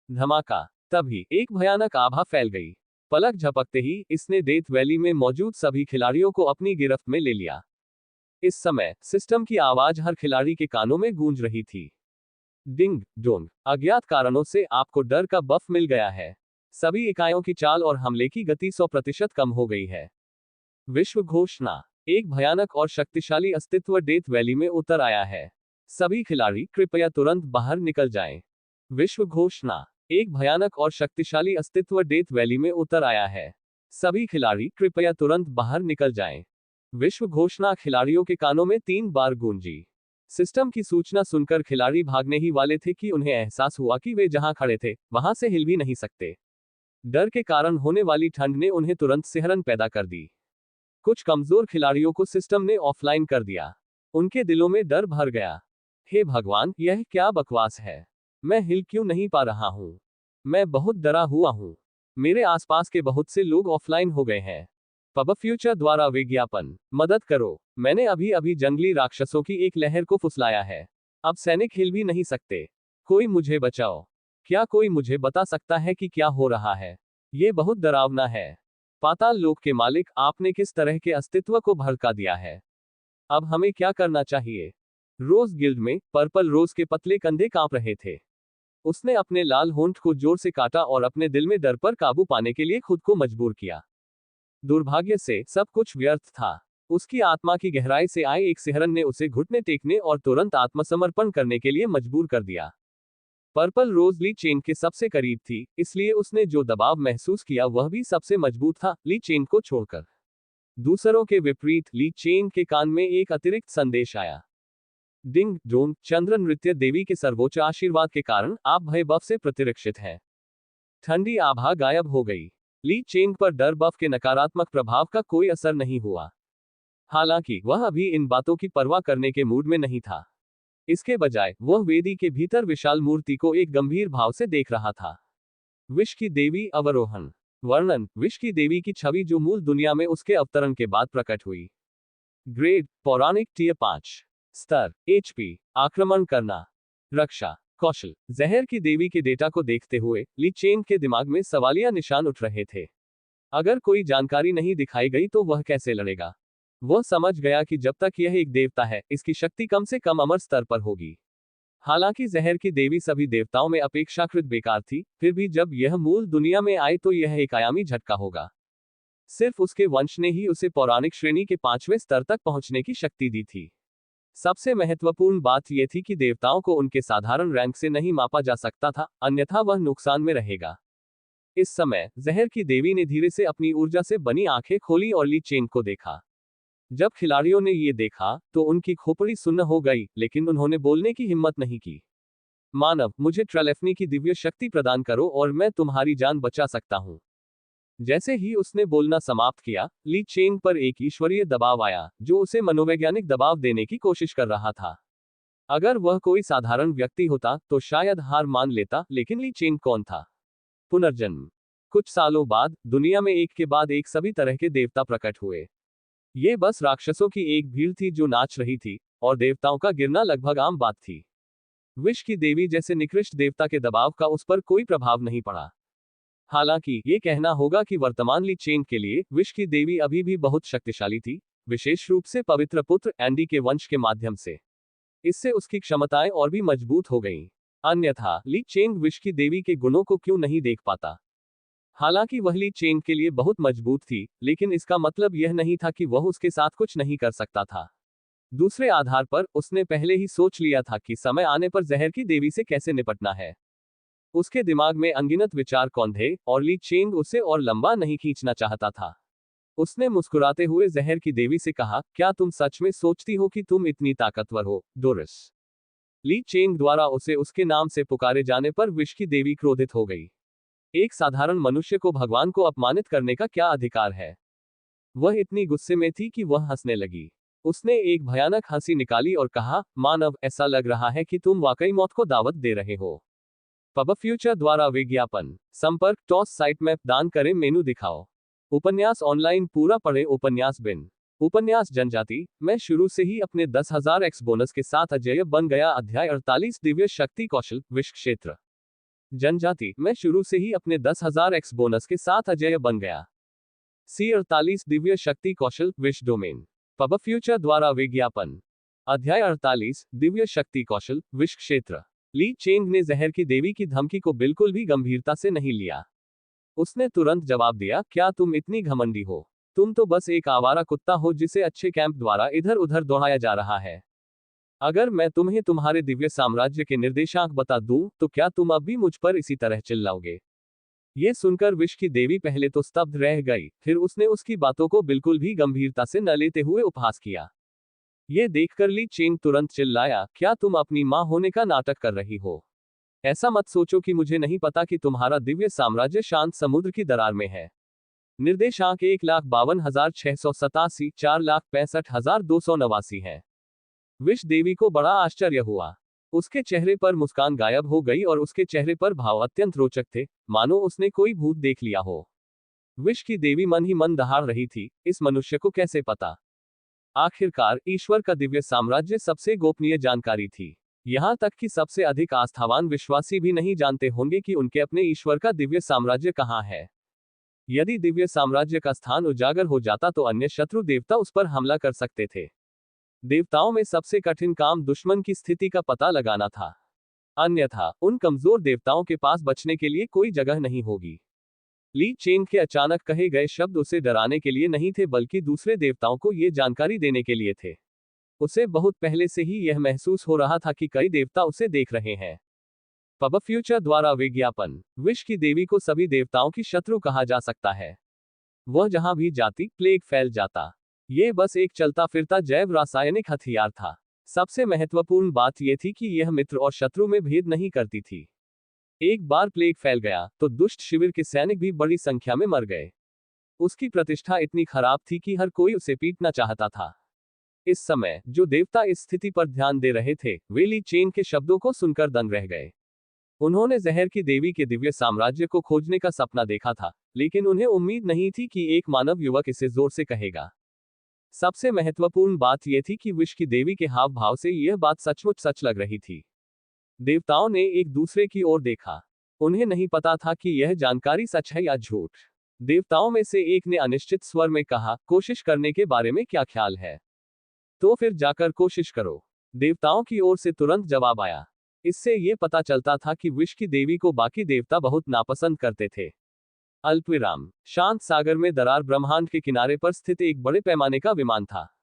धमाका। तभी एक भयानक आभा फैल गई। पलक झपकते ही इसने डेथ वैली में मौजूद सभी खिलाड़ियों को अपनी गिरफ्त में ले लिया। इस समय सिस्टम की आवाज हर खिलाड़ी के कानों में गूंज रही थी। Ding dong. अज्ञात कारणों से आपको डर का बफ मिल गया है। सभी इकाइयों की चाल और हमले की गति 100% कम हो गई है। विश्व घोषणा। एक भयानक और शक्तिशाली अस्तित्व डेथ वैली में उतर आया है। सभी खिलाड़ी कृपया तुरंत बाहर निकल जाएं। विश्व घोषणा। एक भयानक और शक्तिशाली अस्तित्व डेथ वैली में उतर आया है। सभी खिलाड़ी कृपया तुरंत बाहर निकल जाएं। विश्व घोषणा खिलाड़ियों के कानों में 3 बार गूंजी। सिस्टम की सूचना सुनकर खिलाड़ी भागने ही वाले थे कि उन्हें एहसास हुआ कि वे जहां खड़े थे, वहां से हिल भी नहीं सकते। डर के कारण होने वाली ठंड ने उन्हें तुरंत सिहरन पैदा कर दी। कुछ कमजोर खिलाड़ियों को सिस्टम ने ऑफलाइन कर दिया। उनके दिलों में डर भर गया। हे भगवान, यह क्या बकवास है? मैं हिल क्यों नहीं पा रहा हूं? मैं बहुत डरा हुआ हूं। मेरे आसपास के बहुत से लोग ऑफलाइन हो गए हैं। पब फ्यूचर द्वारा विज्ञापन। मदद करो, मैंने अभी अभी जंगली राक्षसों की एक लहर को फुसलाया है। अब सैनिक हिल भी नहीं सकते। कोई मुझे बचाओ। क्या कोई मुझे बता सकता है कि क्या हो रहा है? ये बहुत डरावना है। पाताल लोक के मालिक, आपने किस तरह के अस्तित्व को भड़का दिया है? अब हमें क्या करना चाहिए? रोज गिल्ड में पर्पल रोज के पतले कंधे कांप रहे थे। उसने अपने लाल होंठ को जोर से काटा और अपने दिल में डर पर काबू पाने के लिए खुद को मजबूर किया। दुर्भाग्य से सब कुछ व्यर्थ था। उसकी आत्मा की गहराई से आए एक सिहरन ने उसे घुटने टेकने और तुरंत आत्मसमर्पण करने के लिए मजबूर कर दिया। पर्पल रोज ली चेन के सबसे करीब थी, इसलिए उसने जो दबाव महसूस किया वह भी सबसे मजबूत था, ली चेन को छोड़कर। दूसरों के विपरीत ली चेन के कान में एक अतिरिक्त संदेश आया। डिंग डोंग, चंद्र नृत्य देवी के सर्वोच्च आशीर्वाद के कारण आप भय बफ से प्रतिरक्षित हैं। ठंडी आभा गायब हो गई। ली चेंग पर डर बफ के नकारात्मक प्रभाव का कोई असर नहीं हुआ। हालांकि वह अभी इन बातों की परवाह करने के मूड में नहीं था। इसके बजाय वह वेदी के भीतर विशाल मूर्ति को एक गंभीर भाव से देख रहा था। विश की देवी अवरोहण। वर्णन। विश की देवी की छवि जो मूल दुनिया में उसके अवतरण के बाद प्रकट हुई। ग्रेड पौराणिक टियर 5 स्तर HP आक्रमण करना रक्षा कौशल। जहर की देवी के डेटा को देखते हुए ली चेंग के दिमाग में सवालिया निशान उठ रहे थे। अगर कोई जानकारी नहीं दिखाई गई तो वह कैसे लड़ेगा? वह समझ गया कि जब तक यह एक देवता है, इसकी शक्ति कम से कम अमर स्तर पर होगी। हालांकि जहर की देवी सभी देवताओं में अपेक्षाकृत बेकार थी, फिर भी जब यह मूल दुनिया में आए तो यह एक आयामी झटका होगा। सिर्फ उसके वंश ने ही उसे पौराणिक श्रेणी के 5वें स्तर तक पहुंचने की शक्ति दी थी। सबसे महत्वपूर्ण बात यह थी कि देवताओं को उनके साधारण रैंक से नहीं मापा जा सकता था, अन्यथा वह नुकसान में रहेगा। इस समय जहर की देवी ने धीरे से अपनी ऊर्जा से बनी आंखें खोली और ली चेंग को देखा। जब खिलाड़ियों ने ये देखा तो उनकी खोपड़ी सुन्न हो गई, लेकिन उन्होंने बोलने की हिम्मत नहीं की। मानव, मुझे ट्रेलेफनी की दिव्य शक्ति प्रदान करो और मैं तुम्हारी जान बचा सकता हूं। जैसे ही उसने बोलना समाप्त किया, ली चेंग पर एक ईश्वरीय दबाव आया, जो उसे मनोवैज्ञानिक दबाव देने की कोशिश कर रहा था। अगर वह कोई साधारण व्यक्ति होता तो शायद हार मान लेता, लेकिन ली चेंग कौन था? पुनर्जन्म। कुछ सालों बाद दुनिया में एक के बाद एक सभी तरह के देवता प्रकट हुए। ये बस राक्षसों की एक भीड़ थी जो नाच रही थी, और देवताओं का गिरना लगभग आम बात थी। विष की देवी जैसे निकृष्ट देवता के दबाव का उस पर कोई प्रभाव नहीं पड़ा। हालांकि ये कहना होगा कि वर्तमान ली चेंग के लिए विष की देवी अभी भी बहुत शक्तिशाली थी, विशेष रूप से पवित्र पुत्र एंडी के वंश के माध्यम से। इससे उसकी क्षमताएं और भी मजबूत हो गईं। अन्यथा ली चेंग विष की देवी के गुणों को क्यों नहीं देख पाता? हालांकि वह ली चेंग के लिए बहुत मजबूत थी, लेकिन इसका मतलब यह नहीं था कि वह उसके साथ कुछ नहीं कर सकता था। दूसरे आधार पर उसने पहले ही सोच लिया था कि समय आने पर जहर की देवी से कैसे निपटना है। उसके दिमाग में अनगिनत विचार कौंधे, और ली चेंग उसे और लंबा नहीं खींचना चाहता था। उसने मुस्कुराते हुए जहर की देवी से कहा, क्या तुम सच में सोचती हो कि तुम इतनी ताकतवर हो, डोरिस? ली चेंग द्वारा उसे उसके नाम से पुकारे जाने पर विष की देवी क्रोधित हो गई। एक साधारण मनुष्य को भगवान को अपमानित करने का क्या अधिकार है? वह इतनी गुस्से में थी कि वह हंसने लगी। उसने एक भयानक हंसी निकाली और कहा, मानव, ऐसा लग रहा है कि तुम वाकई मौत को दावत दे रहे हो। पब फ्यूचर द्वारा विज्ञापन। संपर्क टॉस साइट मैप दान करें मेनू दिखाओ। उपन्यास ऑनलाइन पूरा पढ़े। उपन्यास बिन। उपन्यास जनजाति। मैं शुरू से ही अपने 10,000 एक्स बोनस के साथ अजेय बन गया। अध्याय 48 दिव्य शक्ति कौशल विष क्षेत्र। जनजाति। मैं शुरू से ही अपने 10,000 एक्स बोनस के साथ अजेय बन गया। C48 दिव्य शक्ति कौशल विष डोमेन। पब फ्यूचर द्वारा विज्ञापन। अध्याय 48 दिव्य शक्ति कौशल विष क्षेत्र। ली चेंग ने जहर की देवी की धमकी को बिल्कुल भी गंभीरता से नहीं लिया। उसने तुरंत जवाब दिया, क्या तुम इतनी घमंडी हो? तुम तो बस एक आवारा कुत्ता हो जिसे अच्छे कैंप द्वारा इधर उधर दौड़ाया जा रहा है। अगर मैं तुम्हें तुम्हारे दिव्य साम्राज्य के निर्देशांक बता दूं, तो क्या तुम अब भी मुझ पर इसी तरह चिल्लाओगे? ये सुनकर विष की देवी पहले तो स्तब्ध रह गई, फिर उसने उसकी बातों को बिल्कुल भी गंभीरता से न लेते हुए उपहास किया। ये देखकर ली चेंग तुरंत चिल्लाया, क्या तुम अपनी मां होने का नाटक कर रही हो? ऐसा मत सोचो कि मुझे नहीं पता कि तुम्हारा दिव्य साम्राज्य शांत समुद्र की दरार में है। निर्देशांक 1,52,687, 4,65,289 है। विष देवी को बड़ा आश्चर्य हुआ। उसके चेहरे पर मुस्कान गायब हो गई और उसके चेहरे पर भाव अत्यंत रोचक थे, मानो उसने कोई भूत देख लिया हो। विष की देवी मन ही मन दहाड़ रही थी, इस मनुष्य को कैसे पता? आखिरकार ईश्वर का दिव्य साम्राज्य सबसे गोपनीय जानकारी थी। यहां तक कि सबसे अधिक आस्थावान विश्वासी भी नहीं जानते होंगे कि उनके अपने ईश्वर का दिव्य साम्राज्य कहां है। यदि दिव्य साम्राज्य का स्थान उजागर हो जाता तो अन्य शत्रु देवता उस पर हमला कर सकते थे। देवताओं में सबसे कठिन काम दुश्मन की स्थिति का पता लगाना था। अन्यथा उन कमजोर देवताओं के पास बचने के लिए कोई जगह नहीं होगी। ली चेंग के अचानक कहे गए शब्द उसे डराने के लिए नहीं थे, बल्कि दूसरे देवताओं को ये जानकारी देने के लिए थे। उसे बहुत पहले से ही यह महसूस हो रहा था कि कई देवता उसे देख रहे हैं। पब फ्यूचर द्वारा विज्ञापन। विष की देवी को सभी देवताओं की शत्रु कहा जा सकता है। वह जहां भी जाती, प्लेग फैल जाता। ये बस एक चलता फिरता जैव रासायनिक हथियार था। सबसे महत्वपूर्ण बात यह थी कि यह मित्र और शत्रु में भेद नहीं करती थी। एक बार प्लेग फैल गया तो दुष्ट शिविर के सैनिक भी बड़ी संख्या में मर गए। उसकी प्रतिष्ठा इतनी खराब थी कि हर कोई उसे पीटना चाहता था। इस समय जो देवता इस स्थिति पर ध्यान दे रहे थे, वे ली चेंग के शब्दों को सुनकर दंग रह गए। उन्होंने जहर की देवी के दिव्य साम्राज्य को खोजने का सपना देखा था, लेकिन उन्हें उम्मीद नहीं थी कि एक मानव युवक इसे जोर से कहेगा। सबसे महत्वपूर्ण बात यह थी कि विष की देवी के हाव भाव से यह बात सचमुच सच लग रही थी। देवताओं ने एक दूसरे की ओर देखा। उन्हें नहीं पता था कि यह जानकारी सच है या झूठ। देवताओं में से एक ने अनिश्चित स्वर में कहा, कोशिश करने के बारे में क्या ख्याल है? तो फिर जाकर कोशिश करो। देवताओं की ओर से तुरंत जवाब आया। इससे यह पता चलता था कि विष की देवी को बाकी देवता बहुत नापसंद करते थे। अल्पविराम। शांत सागर में दरार ब्रह्मांड के किनारे पर स्थित एक बड़े पैमाने का विमान था।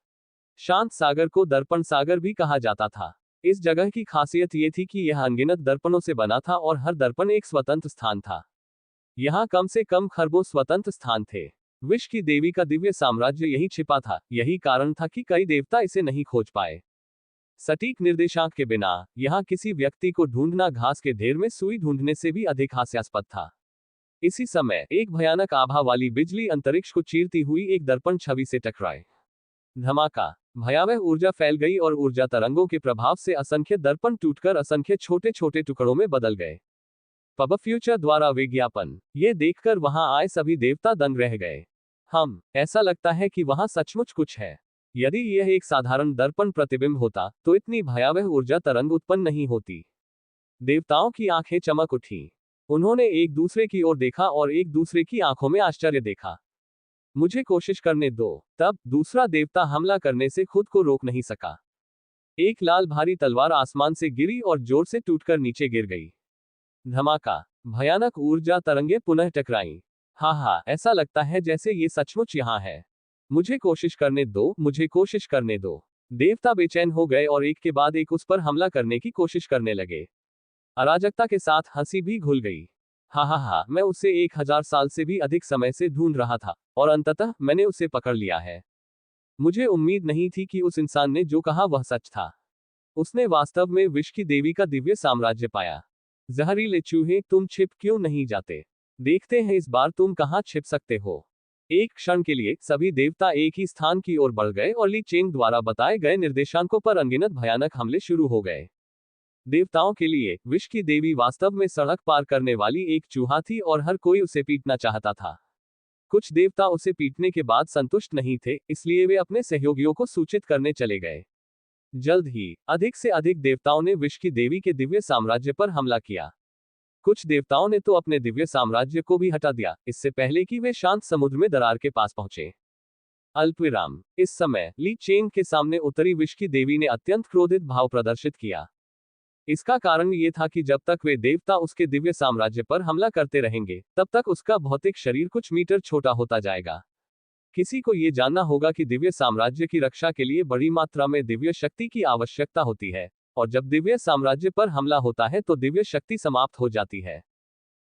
शांत सागर को दर्पण सागर भी कहा जाता था। इस जगह की खासियत ये थी कि यह अनगिनत दर्पणों से बना था और हर दर्पण एक स्वतंत्र स्थान था। यहाँ कम से कम खरबों स्वतंत्र स्थान थे। विष की देवी का दिव्य साम्राज्य यही छिपा था। यही कारण था कि कई देवता इसे नहीं खोज पाए। सटीक निर्देशांक के बिना यहाँ किसी व्यक्ति को ढूंढना घास के ढेर में सुई ढूंढने से भी अधिक हास्यास्पद था। इसी समय एक भयानक आभा वाली बिजली अंतरिक्ष को चीरती हुई एक दर्पण छवि से टकराए। धमाका, भयावह ऊर्जा फैल गई और ऊर्जा तरंगों के प्रभाव से असंख्य दर्पण टूटकर असंख्य छोटे छोटे टुकड़ों में बदल गए। पब फ्यूचर द्वारा विज्ञापन। ये देखकर वहां आए सभी देवता दंग रह गए। ऐसा लगता है कि वहां सचमुच कुछ है। यदि यह एक साधारण दर्पण प्रतिबिंब होता तो इतनी भयावह ऊर्जा तरंग उत्पन्न नहीं होती। देवताओं की आंखें चमक उठी। उन्होंने एक दूसरे की ओर देखा और एक दूसरे की आंखों में आश्चर्य देखा। मुझे कोशिश करने दो। तब दूसरा देवता हमला करने से खुद को रोक नहीं सका। एक लाल भारी तलवार आसमान से गिरी और जोर से टूटकर नीचे गिर गई। धमाका, भयानक ऊर्जा तरंगे पुनः टकराईं। हाँ, ऐसा लगता है जैसे ये सचमुच यहाँ है। मुझे कोशिश करने दो, मुझे कोशिश करने दो। देवता बेचैन हो गए और एक के बाद एक उस पर हमला करने की कोशिश करने लगे। अराजकता के साथ हंसी भी घुल गई। हाँ, मैं उसे 1000 साल से भी अधिक समय से ढूंढ रहा था और अंततः मैंने उसे पकड़ लिया है। मुझे उम्मीद नहीं थी कि उस इंसान ने जो कहा वह सच था। उसने वास्तव में विष की देवी का दिव्य साम्राज्य पाया। जहरीले चूहे, तुम छिप क्यों नहीं जाते? देखते हैं इस बार तुम कहाँ छिप सकते हो। एक क्षण के लिए सभी देवता एक ही स्थान की ओर बढ़ गए और ली चेंग द्वारा बताए गए निर्देशांकों पर अनगिनत भयानक हमले शुरू हो गए। देवताओं के लिए विष की देवी वास्तव में सड़क पार करने वाली एक चूहा थी और हर कोई उसे पीटना चाहता था। कुछ देवता उसे पीटने के बाद संतुष्ट नहीं थे, इसलिए वे अपने सहयोगियों को सूचित करने चले गए। जल्द ही अधिक से अधिक देवताओं ने विष की देवी के दिव्य साम्राज्य पर हमला किया। कुछ देवताओं ने तो अपने दिव्य साम्राज्य को भी हटा दिया, इससे पहले कि वे शांत समुद्र में दरार के पास पहुंचे। अल्पविराम। इस समय ली चेंग के सामने उतरी विष की देवी ने अत्यंत क्रोधित भाव प्रदर्शित किया। इसका कारण ये था कि जब तक वे देवता उसके दिव्य साम्राज्य पर हमला करते रहेंगे, तब तक उसका भौतिक शरीर कुछ मीटर छोटा होता जाएगा। किसी को ये जानना होगा कि दिव्य साम्राज्य की रक्षा के लिए बड़ी मात्रा में दिव्य शक्ति की आवश्यकता होती है, और जब दिव्य साम्राज्य पर हमला होता है तो दिव्य शक्ति समाप्त हो जाती है।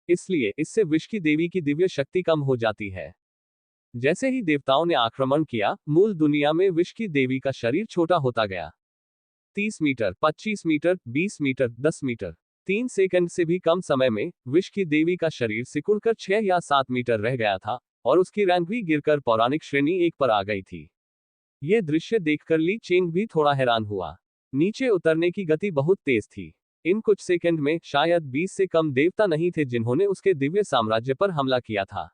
इसलिए इससे विष की देवी की दिव्य शक्ति कम हो जाती है। जैसे ही देवताओं ने आक्रमण किया, मूल दुनिया में विष की देवी का शरीर छोटा होता गया। 30 metre, 25 metre, 20 metre, 10 metre. 3 second से भी कम समय में विष की देवी का शरीर सिकुड़कर 6 या 7 मीटर रह गया था और उसकी रैंक भी गिरकर पौराणिक श्रेणी 1 पर आ गई थी। यह दृश्य देखकर ली चेंग भी थोड़ा हैरान हुआ। नीचे उतरने की गति बहुत तेज थी। इन कुछ सेकंड में शायद 20 से कम देवता नहीं थे जिन्होंने उसके दिव्य साम्राज्य पर हमला किया था।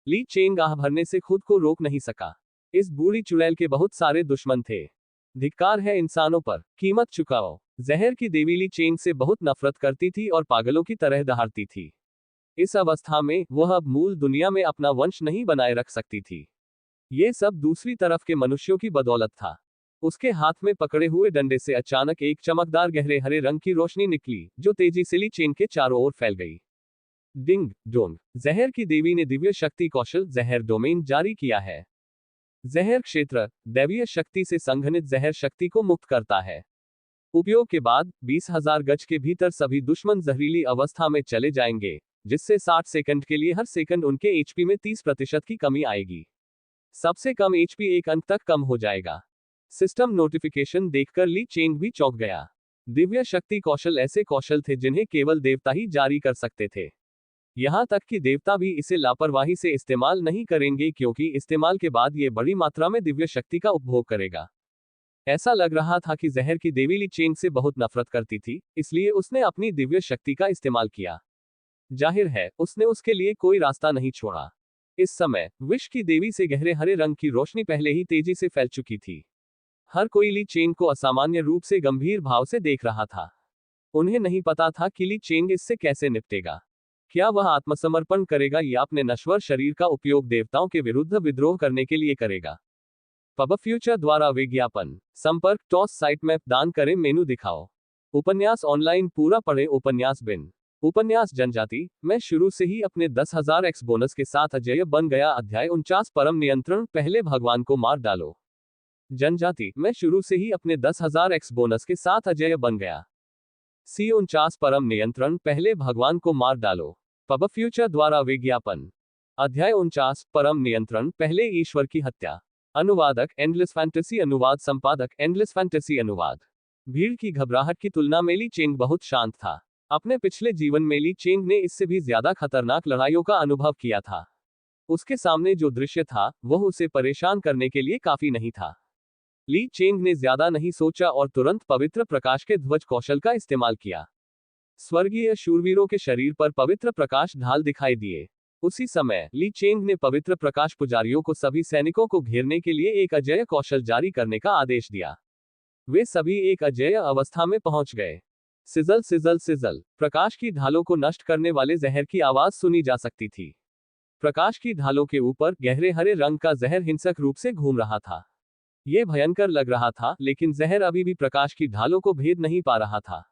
ली चेंग आह भरने से खुद को रोक नहीं सका। इस बूढ़ी चुड़ैल के बहुत सारे दुश्मन थे। धिक्कार है इंसानों पर, कीमत चुकाओ। जहर की देवी ली चेंग से बहुत नफरत करती थी और पागलों की तरह दहाड़ती थी। इस अवस्था में वह अब मूल दुनिया में अपना वंश नहीं बनाए रख सकती थी। ये सब दूसरी तरफ के मनुष्यों की बदौलत था। उसके हाथ में पकड़े हुए डंडे से अचानक एक चमकदार गहरे हरे रंग की रोशनी निकली, जो तेजी से ली चेंग के चारों ओर फैल गई। Ding dong. जहर की देवी ने दिव्य शक्ति कौशल जहर डोमेन जारी किया है। जहर क्षेत्र दैवीय शक्ति से संघनित जहर शक्ति को मुक्त करता है। उपयोग के बाद 20,000 गज के भीतर सभी दुश्मन जहरीली अवस्था में चले जाएंगे, जिससे 60 सेकंड के लिए हर सेकंड उनके एचपी में 30% की कमी आएगी। सबसे कम एचपी 1 अंक तक कम हो जाएगा। सिस्टम नोटिफिकेशन देखकर ली चेंग भी चौंक गया। दिव्य शक्ति कौशल ऐसे कौशल थे जिन्हें केवल देवता ही जारी कर सकते थे। यहां तक कि देवता भी इसे लापरवाही से इस्तेमाल नहीं करेंगे, क्योंकि इस्तेमाल के बाद ये बड़ी मात्रा में दिव्य शक्ति का उपभोग करेगा। ऐसा लग रहा था कि जहर की देवी ली चेंग से बहुत नफरत करती थी, इसलिए उसने अपनी दिव्य शक्ति का इस्तेमाल किया। जाहिर है उसने उसके लिए कोई रास्ता नहीं छोड़ा। इस समय विष की देवी से गहरे हरे रंग की रोशनी पहले ही तेजी से फैल चुकी थी। हर कोई ली चेंग को असामान्य रूप से गंभीर भाव से देख रहा था। उन्हें नहीं पता था कि ली चेंग इससे कैसे निपटेगा। क्या वह आत्मसमर्पण करेगा या अपने नश्वर शरीर का उपयोग देवताओं के विरुद्ध विद्रोह करने के लिए करेगा? पब फ्यूचर द्वारा विज्ञापन। संपर्क टॉस साइट मैप दान करें मेनू दिखाओ। उपन्यास ऑनलाइन पूरा पढ़े। उपन्यास बिन उपन्यास जनजाति। मैं शुरू से ही अपने 10,000 एक्स बोनस के साथ अजेय बन गया। अध्याय 49 परम नियंत्रण। पहले भगवान को मार डालो। जनजाति मैं शुरू से ही अपने 10,000 एक्स बोनस के साथ अजेय बन गया। C49 परम नियंत्रण पहले भगवान को मार डालो। पब फ्यूचर द्वारा विज्ञापन। अध्याय 49 परम नियंत्रण पहले ईश्वर की हत्या। अनुवादक एंडलेस फैंटेसी अनुवाद संपादक एंडलेस फैंटेसी अनुवाद। भीड़ की घबराहट की तुलना में ली चेंग बहुत शांत था। अपने पिछले जीवन में ली चेंग ने इससे भी ज्यादा खतरनाक लड़ाइयों का अनुभव किया था। उसके सामने जो दृश्य था वह उसे परेशान करने के लिए काफी नहीं था। ली चेंग ने ज्यादा नहीं सोचा और तुरंत पवित्र प्रकाश के ध्वज कौशल का इस्तेमाल किया। स्वर्गीय शूरवीरों के शरीर पर पवित्र प्रकाश ढाल दिखाई दिए। उसी समय ली चेंग ने पवित्र प्रकाश पुजारियों को सभी सैनिकों को घेरने के लिए एक अजेय कौशल जारी करने का आदेश दिया। वे सभी एक अजेय अवस्था में पहुंच गए। सिजल सिजल सिजल प्रकाश की ढालों को नष्ट करने वाले जहर की आवाज सुनी जा सकती थी। प्रकाश की ढालों के ऊपर गहरे हरे रंग का जहर हिंसक रूप से घूम रहा था। यह भयंकर लग रहा था, लेकिन जहर अभी भी प्रकाश की ढालों को भेद नहीं पा रहा था।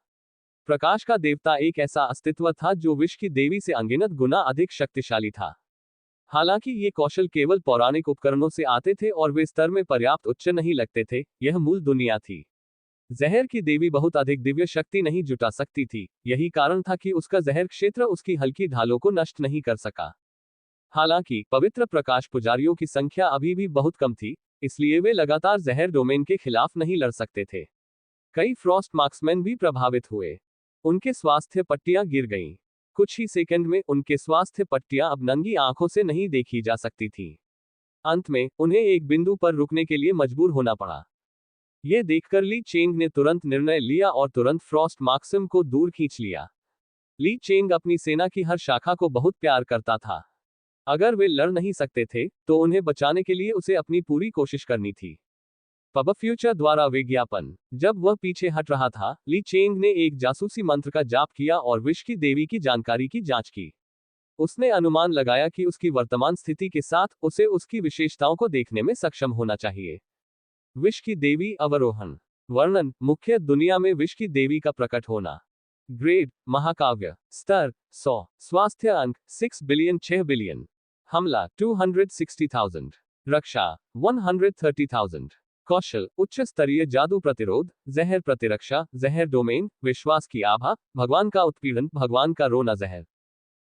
प्रकाश का देवता एक ऐसा अस्तित्व था जो विष की देवी से अनगिनत गुना अधिक शक्तिशाली था। हालांकि ये कौशल केवल पौराणिक उपकरणों से आते थे और वे स्तर में पर्याप्त उच्च नहीं लगते थे, यह मूल दुनिया थी। जहर की देवी बहुत अधिक दिव्य शक्ति नहीं जुटा सकती थी, यही कारण था कि उसका जहर क्षेत्र उसकी हल्की ढालों को नष्ट नहीं कर सका। हालांकि पवित्र प्रकाश पुजारियों की संख्या अभी भी बहुत कम थी, इसलिए वे लगातार जहर डोमेन के खिलाफ नहीं लड़ सकते थे। कई फ्रॉस्ट मार्क्समैन भी प्रभावित हुए। उनके स्वास्थ्य पट्टियां गिर गईं। कुछ ही सेकंड में उनके स्वास्थ्य पट्टियां अब नंगी आंखों से नहीं देखी जा सकती थीं। अंत में उन्हें एक बिंदु पर रुकने के लिए मजबूर होना पड़ा। यह देखकर ली चेंग ने तुरंत निर्णय लिया और तुरंत फ्रॉस्ट मार्क्सम को दूर खींच लिया। ली चेंग अपनी सेना की हर शाखा को बहुत प्यार करता था। अगर वे लड़ नहीं सकते थे तो उन्हें बचाने के लिए उसे अपनी पूरी कोशिश करनी थी। पब फ्यूचर द्वारा विज्ञापन। जब वह पीछे हट रहा था, ली चेंग ने एक जासूसी मंत्र का जाप किया और विष की देवी की जानकारी की जांच की। उसने अनुमान लगाया कि उसकी वर्तमान स्थिति के साथ उसे उसकी विशेषताओं को देखने में सक्षम होना चाहिए। विष की देवी अवरोहण। वर्णन मुख्य दुनिया में विष की देवी का प्रकट होना। ग्रेड महाकाव्य। स्तर 100। स्वास्थ्य अंक 6 बिलियन 6 बिलियन। हमला 260,000। रक्षा 130,000। कौशल उच्च स्तरीय जादू प्रतिरोध, जहर प्रतिरक्षा, जहर डोमेन, विश्वास की आभा, भगवान का उत्पीड़न, भगवान का रोना जहर।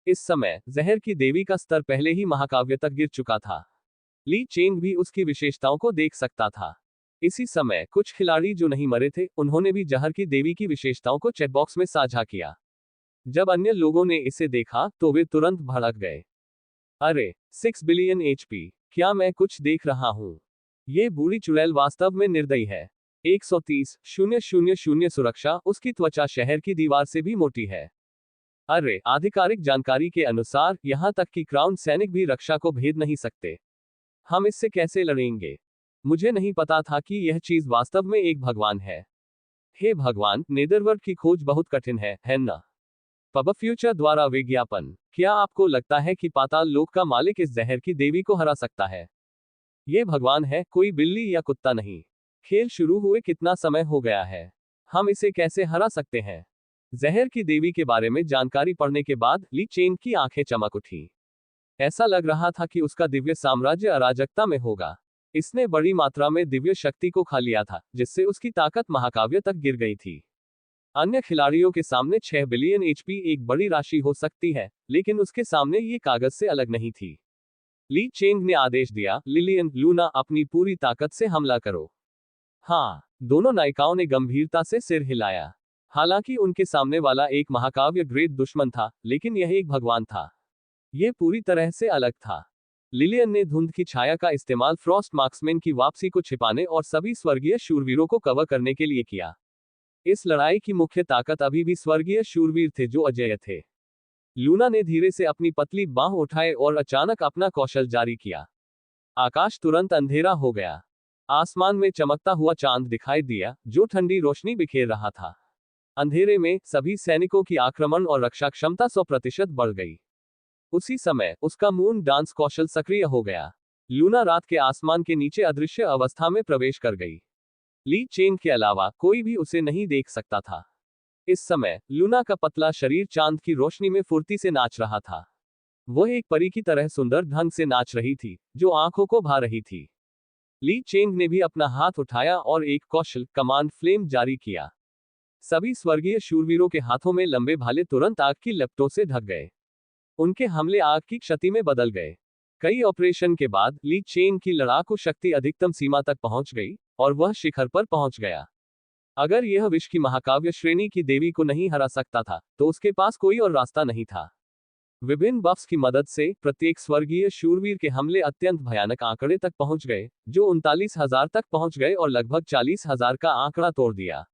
इस समय जहर की देवी का स्तर पहले ही महाकाव्य तक गिर चुका था। ली चेंग भी उसकी विशेषताओं को देख सकता था। इसी समय कुछ खिलाड़ी जो नहीं मरे थे, उन्होंने भी जहर की देवी की विशेषताओं को चैटबॉक्स में साझा किया। जब अन्य लोगों ने इसे देखा तो वे तुरंत भड़क गए। अरे 6 बिलियन HP, क्या मैं कुछ देख रहा हूं? ये बूढ़ी चुड़ैल वास्तव में निर्दयी है। 130,000 सुरक्षा, उसकी त्वचा शहर की दीवार से भी मोटी है। अरे आधिकारिक जानकारी के अनुसार यहां तक कि क्राउन सैनिक भी रक्षा को भेद नहीं सकते। हम इससे कैसे लड़ेंगे? मुझे नहीं पता था कि यह चीज वास्तव में एक भगवान है। हे भगवान, नेदरवर्ल्ड की खोज बहुत कठिन है ना? पब फ्यूचर द्वारा विज्ञापन। क्या आपको लगता है कि पाताल लोक का मालिक इस जहर की देवी को हरा सकता है? ये भगवान है, कोई बिल्ली या कुत्ता नहीं। खेल शुरू हुए कितना समय हो गया है? हम इसे कैसे हरा सकते हैं? जहर की देवी के बारे में जानकारी पढ़ने के बाद ली चेंग की आंखें चमक उठी। ऐसा लग रहा था कि उसका दिव्य साम्राज्य अराजकता में होगा। इसने बड़ी मात्रा में दिव्य शक्ति को खा लिया था, जिससे उसकी ताकत महाकाव्य तक गिर गई थी। अन्य खिलाड़ियों के सामने 6 बिलियन HP एक बड़ी राशि हो सकती है, लेकिन उसके सामने ये कागज से अलग नहीं थी। ली चेंग ने आदेश दिया, लिलियन, लूना, अपनी पूरी ताकत से हमला करो। हाँ, दोनों नायिकाओं ने गंभीरता से सिर हिलाया। हालांकि उनके सामने वाला एक महाकाव्य ग्रेट दुश्मन था, लेकिन यह एक भगवान था। यह पूरी तरह से अलग था। लिलियन ने धुंध की छाया का इस्तेमाल फ्रॉस्ट मार्क्समैन की वापसी को छिपाने और सभी स्वर्गीय शूरवीरों को कवर करने के लिए किया। इस लड़ाई की मुख्य ताकत अभी भी स्वर्गीय शूरवीर थे जो अजेय थे। लूना ने धीरे से अपनी पतली बांह उठाए और अचानक अपना कौशल जारी किया। आकाश तुरंत अंधेरा हो गया। आसमान में चमकता हुआ चांद दिखाई दिया, जो ठंडी रोशनी बिखेर रहा था। अंधेरे में सभी सैनिकों की आक्रमण और रक्षा क्षमता 100% बढ़ गई। उसी समय उसका मून डांस कौशल सक्रिय हो गया। लूना रात के आसमान के नीचे अदृश्य अवस्था में प्रवेश कर गई। ली चेंग के अलावा कोई भी उसे नहीं देख सकता था। इस समय लूना का पतला शरीर चांद की रोशनी में फुर्ती से नाच रहा था। वह एक परी की तरह सुंदर ढंग से नाच रही थी, जो आंखों को भा रही थी। ली चेंग ने भी अपना हाथ उठाया और एक कौशल कमांड फ्लेम जारी किया। सभी स्वर्गीय शूरवीरों के हाथों में लंबे भाले तुरंत आग की लपटों से ढक गए। उनके हमले आग की क्षति में बदल गए। कई ऑपरेशन के बाद ली चेंग की लड़ाकू शक्ति अधिकतम सीमा तक पहुंच गई और वह शिखर पर पहुंच गया। अगर यह विश्व की महाकाव्य श्रेणी की देवी को नहीं हरा सकता था, तो उसके पास कोई और रास्ता नहीं था। विभिन्न बफ्स की मदद से प्रत्येक स्वर्गीय शूरवीर के हमले अत्यंत भयानक आंकड़े तक पहुंच गए, जो 39,000 तक पहुंच गए और लगभग 40,000 का आंकड़ा तोड़ दिया।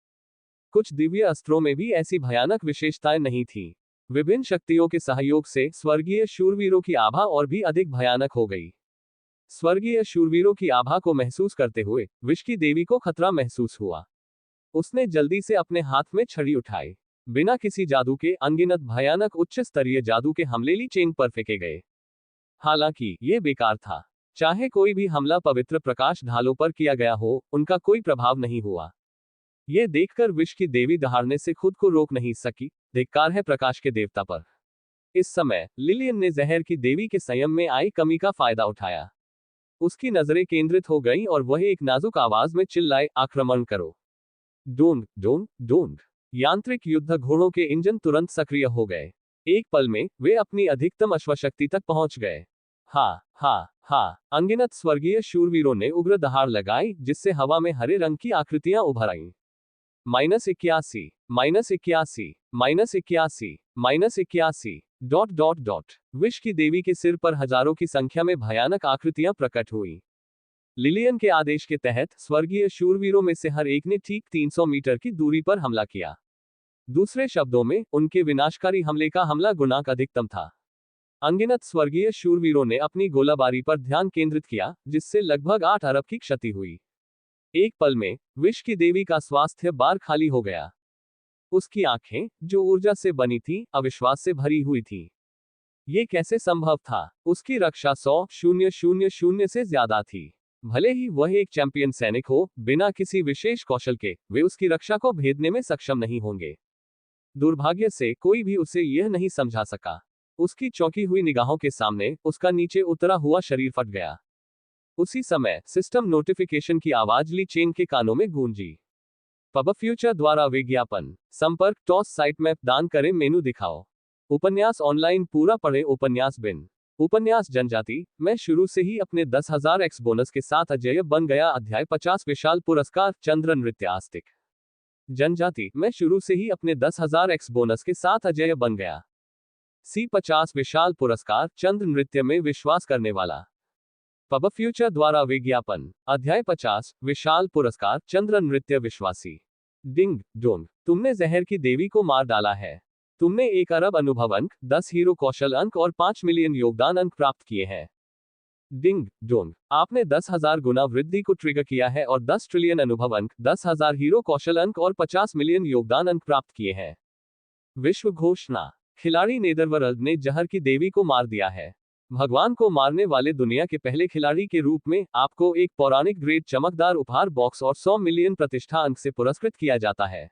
कुछ दिव्य अस्त्रों में भी ऐसी भयानक विशेषताएं नहीं थी। विभिन्न शक्तियों के सहयोग से स्वर्गीय शूरवीरों की आभा और भी अधिक भयानक हो गई। स्वर्गीय शूरवीरों की आभा को महसूस करते हुए विश्व की देवी को खतरा महसूस हुआ। उसने जल्दी से अपने हाथ में छड़ी उठाई। बिना किसी जादू के अनगिनत भयानक उच्च स्तरीय जादू के हमले ली चेंग पर फेंके गए। हालांकि ये बेकार था। चाहे कोई भी हमला पवित्र प्रकाश ढालों पर किया गया हो, उनका कोई प्रभाव नहीं हुआ। ये देखकर विश्व की देवी दहाड़ने से खुद को रोक नहीं सकी। धिक्कार है प्रकाश के देवता पर। इस समय लिलियन ने जहर की देवी के संयम में आई कमी का फायदा उठाया। उसकी नजरें केंद्रित हो गईं और वह एक नाजुक आवाज में चिल्लाए, आक्रमण करो। Dong Dong Dong. यांत्रिक युद्ध घोड़ों के इंजन तुरंत सक्रिय हो गए। एक पल में वे अपनी अधिकतम अश्वशक्ति तक पहुंच गए। हा हा हा। अनगिनत स्वर्गीय शूरवीरों ने उग्र दहाड़ लगाई, जिससे हवा में हरे रंग की आकृतियां उभर आईं। -81, -81, -81, -81, डॉट डॉट डॉट। विश्व की देवी के सिर पर हजारों की संख्या में भयानक आकृतियां प्रकट हुई। लिलियन के आदेश के तहत स्वर्गीय शूरवीरों में से हर एक ने ठीक 300 मीटर की दूरी पर हमला किया। दूसरे शब्दों में, उनके विनाशकारी हमले का हमला गुणांक अधिकतम था। अनगिनत स्वर्गीय शूरवीरों ने अपनी गोलाबारी पर ध्यान केंद्रित किया, जिससे लगभग 8 अरब की क्षति हुई। एक पल में विश्व की देवी का स्वास्थ्य बार खाली हो गया। उसकी आंखें, जो ऊर्जा से बनी थीं, अविश्वास से भरी हुई थीं। ये कैसे संभव था? उसकी रक्षा 100,000 से ज्यादा थी। भले ही वह एक चैंपियन सैनिक हो, बिना किसी विशेष कौशल के वे उसकी रक्षा को भेदने में सक्षम नहीं होंगे। दुर्भाग्य से कोई भी उसे यह नहीं समझा सका। उसकी चौंकी हुई निगाहों के सामने उसका नीचे उतरा हुआ शरीर फट गया। उसी समय सिस्टम नोटिफिकेशन की आवाज ली चेंग के कानों में गूंजी। पब फ्यूचर द्वारा विज्ञापन। संपर्क टॉस साइट मैप दान करें मेनू दिखाओ। उपन्यास ऑनलाइन पूरा पढ़े। उपन्यास बिन। उपन्यास जनजाति। मैं शुरू से ही अपने 10,000 एक्स बोनस के साथ अजेय बन गया। अध्याय 50 विशाल पुरस्कार चंद्र नृत्य आस्तिक। जनजाति। मैं शुरू से ही अपने 10,000 एक्स बोनस के साथ अजेय बन गया। C50 विशाल पुरस्कार चंद्र नृत्य में विश्वास करने वाला। पब फ्यूचर द्वारा विज्ञापन। अध्याय 50 विशाल पुरस्कार चंद्र नृत्य विश्वासी। Ding dong. तुमने जहर की देवी को मार डाला है। तुमने 1 अरब अनुभव अंक, 10 हीरो कौशल अंक और 5 मिलियन योगदान अंक प्राप्त किए हैं। Ding dong. आपने 10,000 गुना वृद्धि को ट्रिगर किया है और 10 ट्रिलियन अनुभव अंक, 10,000 हीरो कौशल अंक और 50 मिलियन योगदान अंक प्राप्त किए हैं। विश्व घोषणा। खिलाड़ी नेदरवर्ल्ड ने जहर की देवी को मार दिया है। भगवान को मारने वाले दुनिया के पहले खिलाड़ी के रूप में आपको एक पौराणिक ग्रेड चमकदार उपहार बॉक्स और 100 मिलियन प्रतिष्ठा अंक से पुरस्कृत किया जाता है।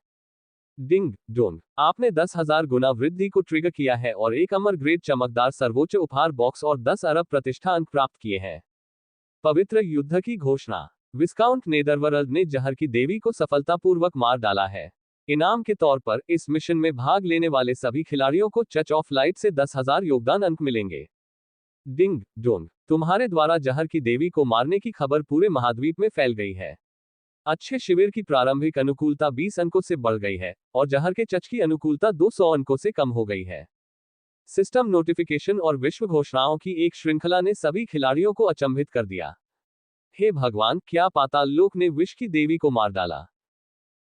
Ding dong. आपने 10,000 गुना वृद्धि को ट्रिगर किया है और एक अमर ग्रेड चमकदार सर्वोच्च उपहार बॉक्स और 10 अरब प्रतिष्ठा अंक प्राप्त किए हैं। पवित्र युद्ध की घोषणा। विस्काउंट नेदरवर्ल्ड ने जहर की देवी को सफलतापूर्वक मार डाला है। इनाम के तौर पर इस मिशन में भाग लेने वाले सभी खिलाड़ियों को चर्च ऑफ लाइट से 10,000 योगदान अंक मिलेंगे। Ding dong. तुम्हारे द्वारा जहर की देवी को मारने की खबर पूरे महाद्वीप में फैल गई है। अच्छे शिविर की प्रारंभिक अनुकूलता 20 अंकों से बढ़ गई है और जहर के चच की अनुकूलता 200 अंकों से कम हो गई है। सिस्टम नोटिफिकेशन और विश्व घोषणाओं की एक श्रृंखला ने सभी खिलाड़ियों को अचंभित कर दिया। हे भगवान, क्या पाताल लोक ने विश्व की देवी को मार डाला?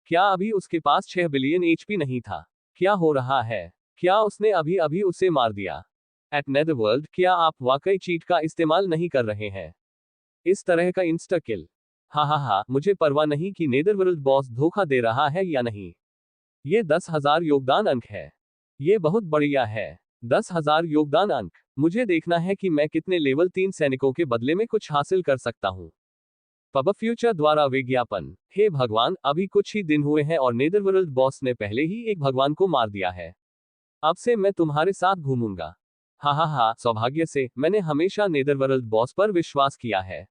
क्या अभी उसके पास 6 बिलियन HP नहीं था? क्या हो रहा है? क्या उसने अभी अभी उसे मार दिया? एट नेदरवर्ल्ड, क्या आप वाकई चीट का इस्तेमाल नहीं कर रहे हैं? इस तरह का इंस्टा किल। हा, मुझे परवाह नहीं कि नेदरवर्ल्ड बॉस धोखा दे रहा है या नहीं। ये 10,000 योगदान अंक है। ये बहुत बढ़िया है। 10,000 योगदान अंक। मुझे देखना है कि मैं कितने लेवल 3 सैनिकों के बदले में कुछ हासिल कर सकता हूँ। पब फ्यूचर द्वारा विज्ञापन। हे भगवान, अभी कुछ ही दिन हुए हैं और नेदरवर्ल्ड बॉस ने पहले ही एक भगवान को मार दिया है। अब से मैं तुम्हारे साथ घूमूंगा। हा, सौभाग्य से मैंने हमेशा नेदरवर्ल्ड बॉस पर विश्वास किया है।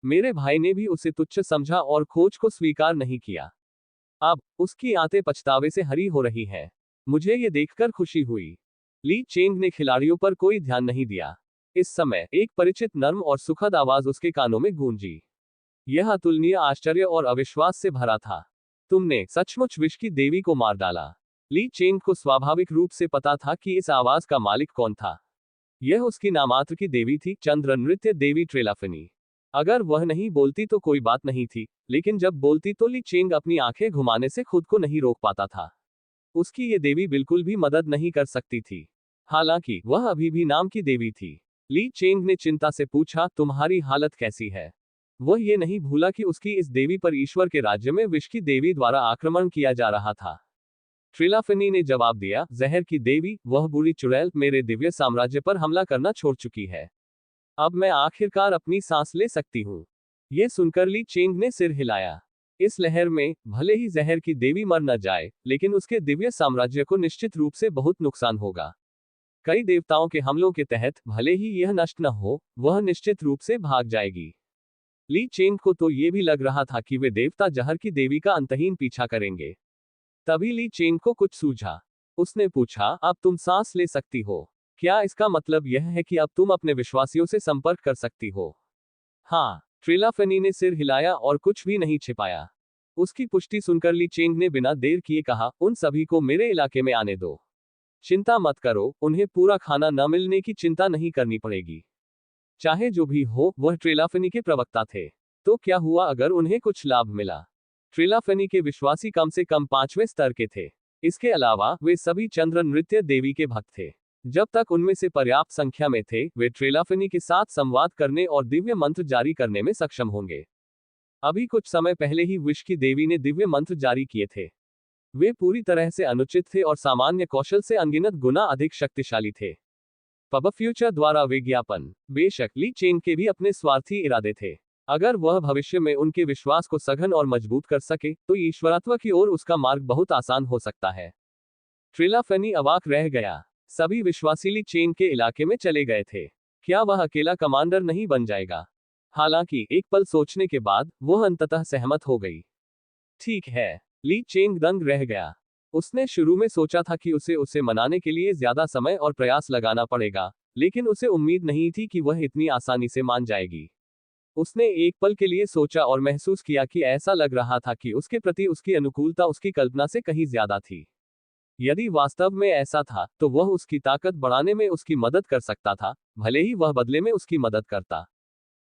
मेरे भाई ने भी उसे तुच्छ समझा और खोज को स्वीकार नहीं किया। अब उसकी आंतें पछतावे से हरी हो रही हैं। मुझे ये देखकर खुशी हुई। ली चेंग ने खिलाड़ियों पर कोई ध्यान नहीं दिया। इस समय एक परिचित नर्म और सुखद आवाज उसके कानों में गूंजी। यह अतुलनीय आश्चर्य और अविश्वास से भरा था। तुमने सचमुच विष की देवी को मार डाला। ली चेंग को स्वाभाविक रूप से पता था कि इस आवाज का मालिक कौन था। यह उसकी नामात्र की देवी थी, चंद्र नृत्य देवी ट्रेलाफनी। अगर वह नहीं बोलती तो कोई बात नहीं थी, लेकिन जब बोलती तो ली चेंग अपनी आंखें घुमाने से खुद को नहीं रोक पाता था। उसकी ये देवी बिल्कुल भी मदद नहीं कर सकती थी। हालांकि वह अभी भी नाम की देवी थी। ली चेंग ने चिंता से पूछा, तुम्हारी हालत कैसी है? वह ये नहीं भूला कि उसकी इस देवी पर ईश्वर के राज्य में विष की देवी द्वारा आक्रमण किया जा रहा था। ट्रिलाफनी ने जवाब दिया, जहर की देवी, वह बुरी चुड़ैल मेरे दिव्य साम्राज्य पर हमला करना छोड़ चुकी है। अब मैं आखिरकार अपनी सांस ले सकती हूँ। यह सुनकर ली चेंग ने सिर हिलाया। इस लहर में भले ही जहर की देवी मर न जाए, लेकिन उसके दिव्य साम्राज्य को निश्चित रूप से बहुत नुकसान होगा। कई देवताओं के हमलों के तहत भले ही यह नष्ट न हो, वह निश्चित रूप से भाग जाएगी। ली चेंग को तो ये भी लग रहा था कि वे देवता जहर की देवी का अंतहीन पीछा करेंगे। तभी ली चेंग को कुछ सूझा। उसने पूछा, अब तुम सांस ले सकती हो? क्या इसका मतलब यह है कि अब तुम अपने विश्वासियों से संपर्क कर सकती हो? हाँ, ट्रिलाफनी ने सिर हिलाया और कुछ भी नहीं छिपाया। उसकी पुष्टि सुनकर ली चेंग ने बिना देर किए कहा, उन सभी को मेरे इलाके में आने दो। चिंता मत करो, उन्हें पूरा खाना न मिलने की चिंता नहीं करनी पड़ेगी। चाहे जो भी हो, वह ट्रिलाफनी के प्रवक्ता थे। तो क्या हुआ अगर उन्हें कुछ लाभ मिला? ट्रिलाफनी के विश्वासी कम से कम 5वें स्तर के थे। इसके अलावा वे सभी चंद्र नृत्य देवी के भक्त थे। जब तक उनमें से पर्याप्त संख्या में थे, वे ट्रिलाफनी के साथ संवाद करने और दिव्य मंत्र जारी करने में सक्षम होंगे। अभी कुछ समय पहले ही विष की देवी ने दिव्य मंत्र जारी किए थे। वे पूरी तरह से अनुचित थे और सामान्य कौशल से अनगिनत गुना अधिक शक्तिशाली थे। पब फ्यूचर द्वारा विज्ञापन। बेशक ली चेंग के भी अपने स्वार्थी इरादे थे। अगर वह भविष्य में उनके विश्वास को सघन और मजबूत कर सके, तो ईश्वरत्व की ओर उसका मार्ग बहुत आसान हो सकता है। ट्रिलाफनी अवाक रह गया। सभी विश्वासी ली चेंग के इलाके में चले गए थे। क्या वह अकेला कमांडर नहीं बन जाएगा? हालांकि एक पल सोचने के बाद वह अंततः सहमत हो गई। ठीक है। ली चेंग दंग रह गया। उसने शुरू में सोचा था कि उसे मनाने के लिए ज्यादा समय और प्रयास लगाना पड़ेगा, लेकिन उसे उम्मीद नहीं थी कि वह इतनी आसानी से मान जाएगी। उसने एक पल के लिए सोचा और महसूस किया कि ऐसा लग रहा था कि उसके प्रति उसकी अनुकूलता उसकी कल्पना से कहीं ज्यादा थी। यदि वास्तव में ऐसा था, तो वह उसकी ताकत बढ़ाने में उसकी मदद कर सकता था, भले ही वह बदले में उसकी मदद करता।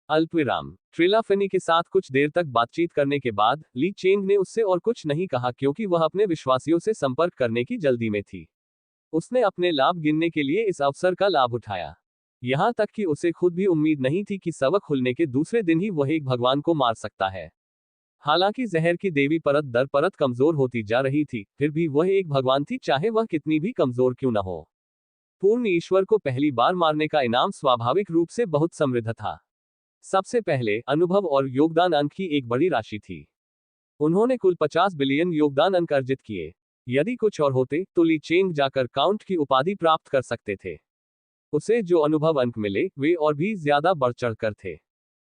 अल्पविराम। ट्रिलाफनी के साथ कुछ देर तक बातचीत करने के बाद ली चेंग ने उससे और कुछ नहीं कहा, क्योंकि वह अपने विश्वासियों से संपर्क करने की जल्दी में थी। उसने अपने लाभ गिनने के लिए इस अवसर का लाभ उठाया। यहां तक कि उसे खुद भी उम्मीद नहीं थी कि सबक खुलने के दूसरे दिन ही वह एक भगवान को मार सकता है। हालांकि जहर की देवी परत दर परत कमजोर होती जा रही थी, फिर भी वह एक भगवान थी, चाहे वह कितनी भी कमजोर क्यों न हो। पूर्ण ईश्वर को पहली बार मारने का इनाम स्वाभाविक रूप से बहुत समृद्ध था। सबसे पहले अनुभव और योगदान अंक की एक बड़ी राशि थी। उन्होंने कुल 50 बिलियन योगदान अंक अर्जित किए। यदि कुछ और होते, तो ली चेंग जाकर काउंट की उपाधि प्राप्त कर सकते थे। उसे जो अनुभव अंक मिले, वे और भी ज्यादा बढ़ चढ़कर थे।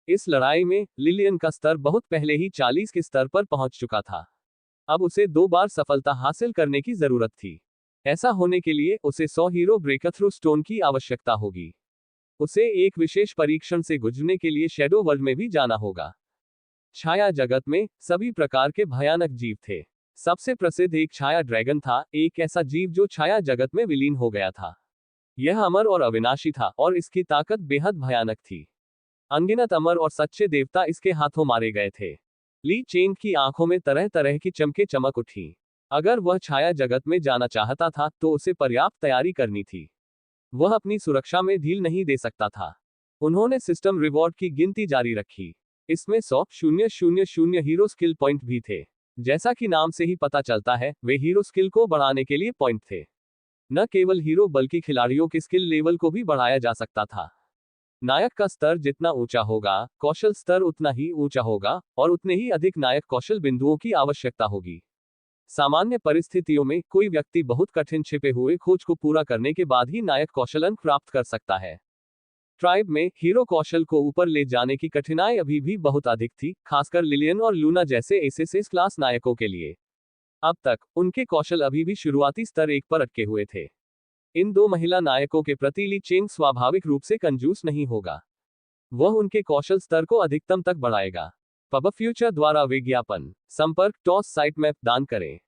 इस लड़ाई में लिलियन का स्तर बहुत पहले ही 40 के स्तर पर पहुंच चुका था। अब उसे 2 बार सफलता हासिल करने की जरूरत थी। ऐसा होने के लिए उसे 100 हीरो ब्रेकथ्रू स्टोन की आवश्यकता होगी। उसे एक विशेष परीक्षण से गुजरने के लिए शैडो वर्ल्ड में भी जाना होगा। छाया जगत में सभी प्रकार के भयानक जीव थे। सबसे प्रसिद्ध एक छाया ड्रैगन था, एक ऐसा जीव जो छाया जगत में विलीन हो गया था। यह अमर और अविनाशी था, और इसकी ताकत बेहद भयानक थी। अनगिनत अमर और सच्चे देवता इसके हाथों मारे गए थे। ली चेंग की आंखों में तरह तरह की चमके चमक उठी। अगर वह छाया जगत में जाना चाहता था, तो उसे पर्याप्त तैयारी करनी थी। वह अपनी सुरक्षा में ढील नहीं दे सकता था। उन्होंने सिस्टम रिवॉर्ड की गिनती जारी रखी। इसमें 100,000 हीरो स्किल पॉइंट भी थे। जैसा कि नाम से ही पता चलता है, वे हीरो स्किल को बढ़ाने के लिए पॉइंट थे। न केवल हीरो बल्कि खिलाड़ियों के स्किल लेवल को भी बढ़ाया जा सकता था। नायक का स्तर जितना ऊंचा होगा, कौशल स्तर उतना ही ऊंचा होगा, और उतने ही अधिक नायक कौशल बिंदुओं की आवश्यकता होगी। सामान्य परिस्थितियों में कोई व्यक्ति बहुत कठिन छिपे हुए खोज को पूरा करने के बाद ही नायक कौशल अंक प्राप्त कर सकता है। ट्राइब में हीरो कौशल को ऊपर ले जाने की कठिनाई अभी भी बहुत अधिक थी, खासकर लिलियन और लूना जैसे एस क्लास नायकों के लिए। अब तक उनके कौशल अभी भी शुरुआती स्तर 1 पर अटके हुए थे। इन 2 महिला नायकों के प्रति ली चेंग स्वाभाविक रूप से कंजूस नहीं होगा। वह उनके कौशल स्तर को अधिकतम तक बढ़ाएगा। पब फ्यूचर द्वारा विज्ञापन संपर्क टॉस साइट मैप दान करें।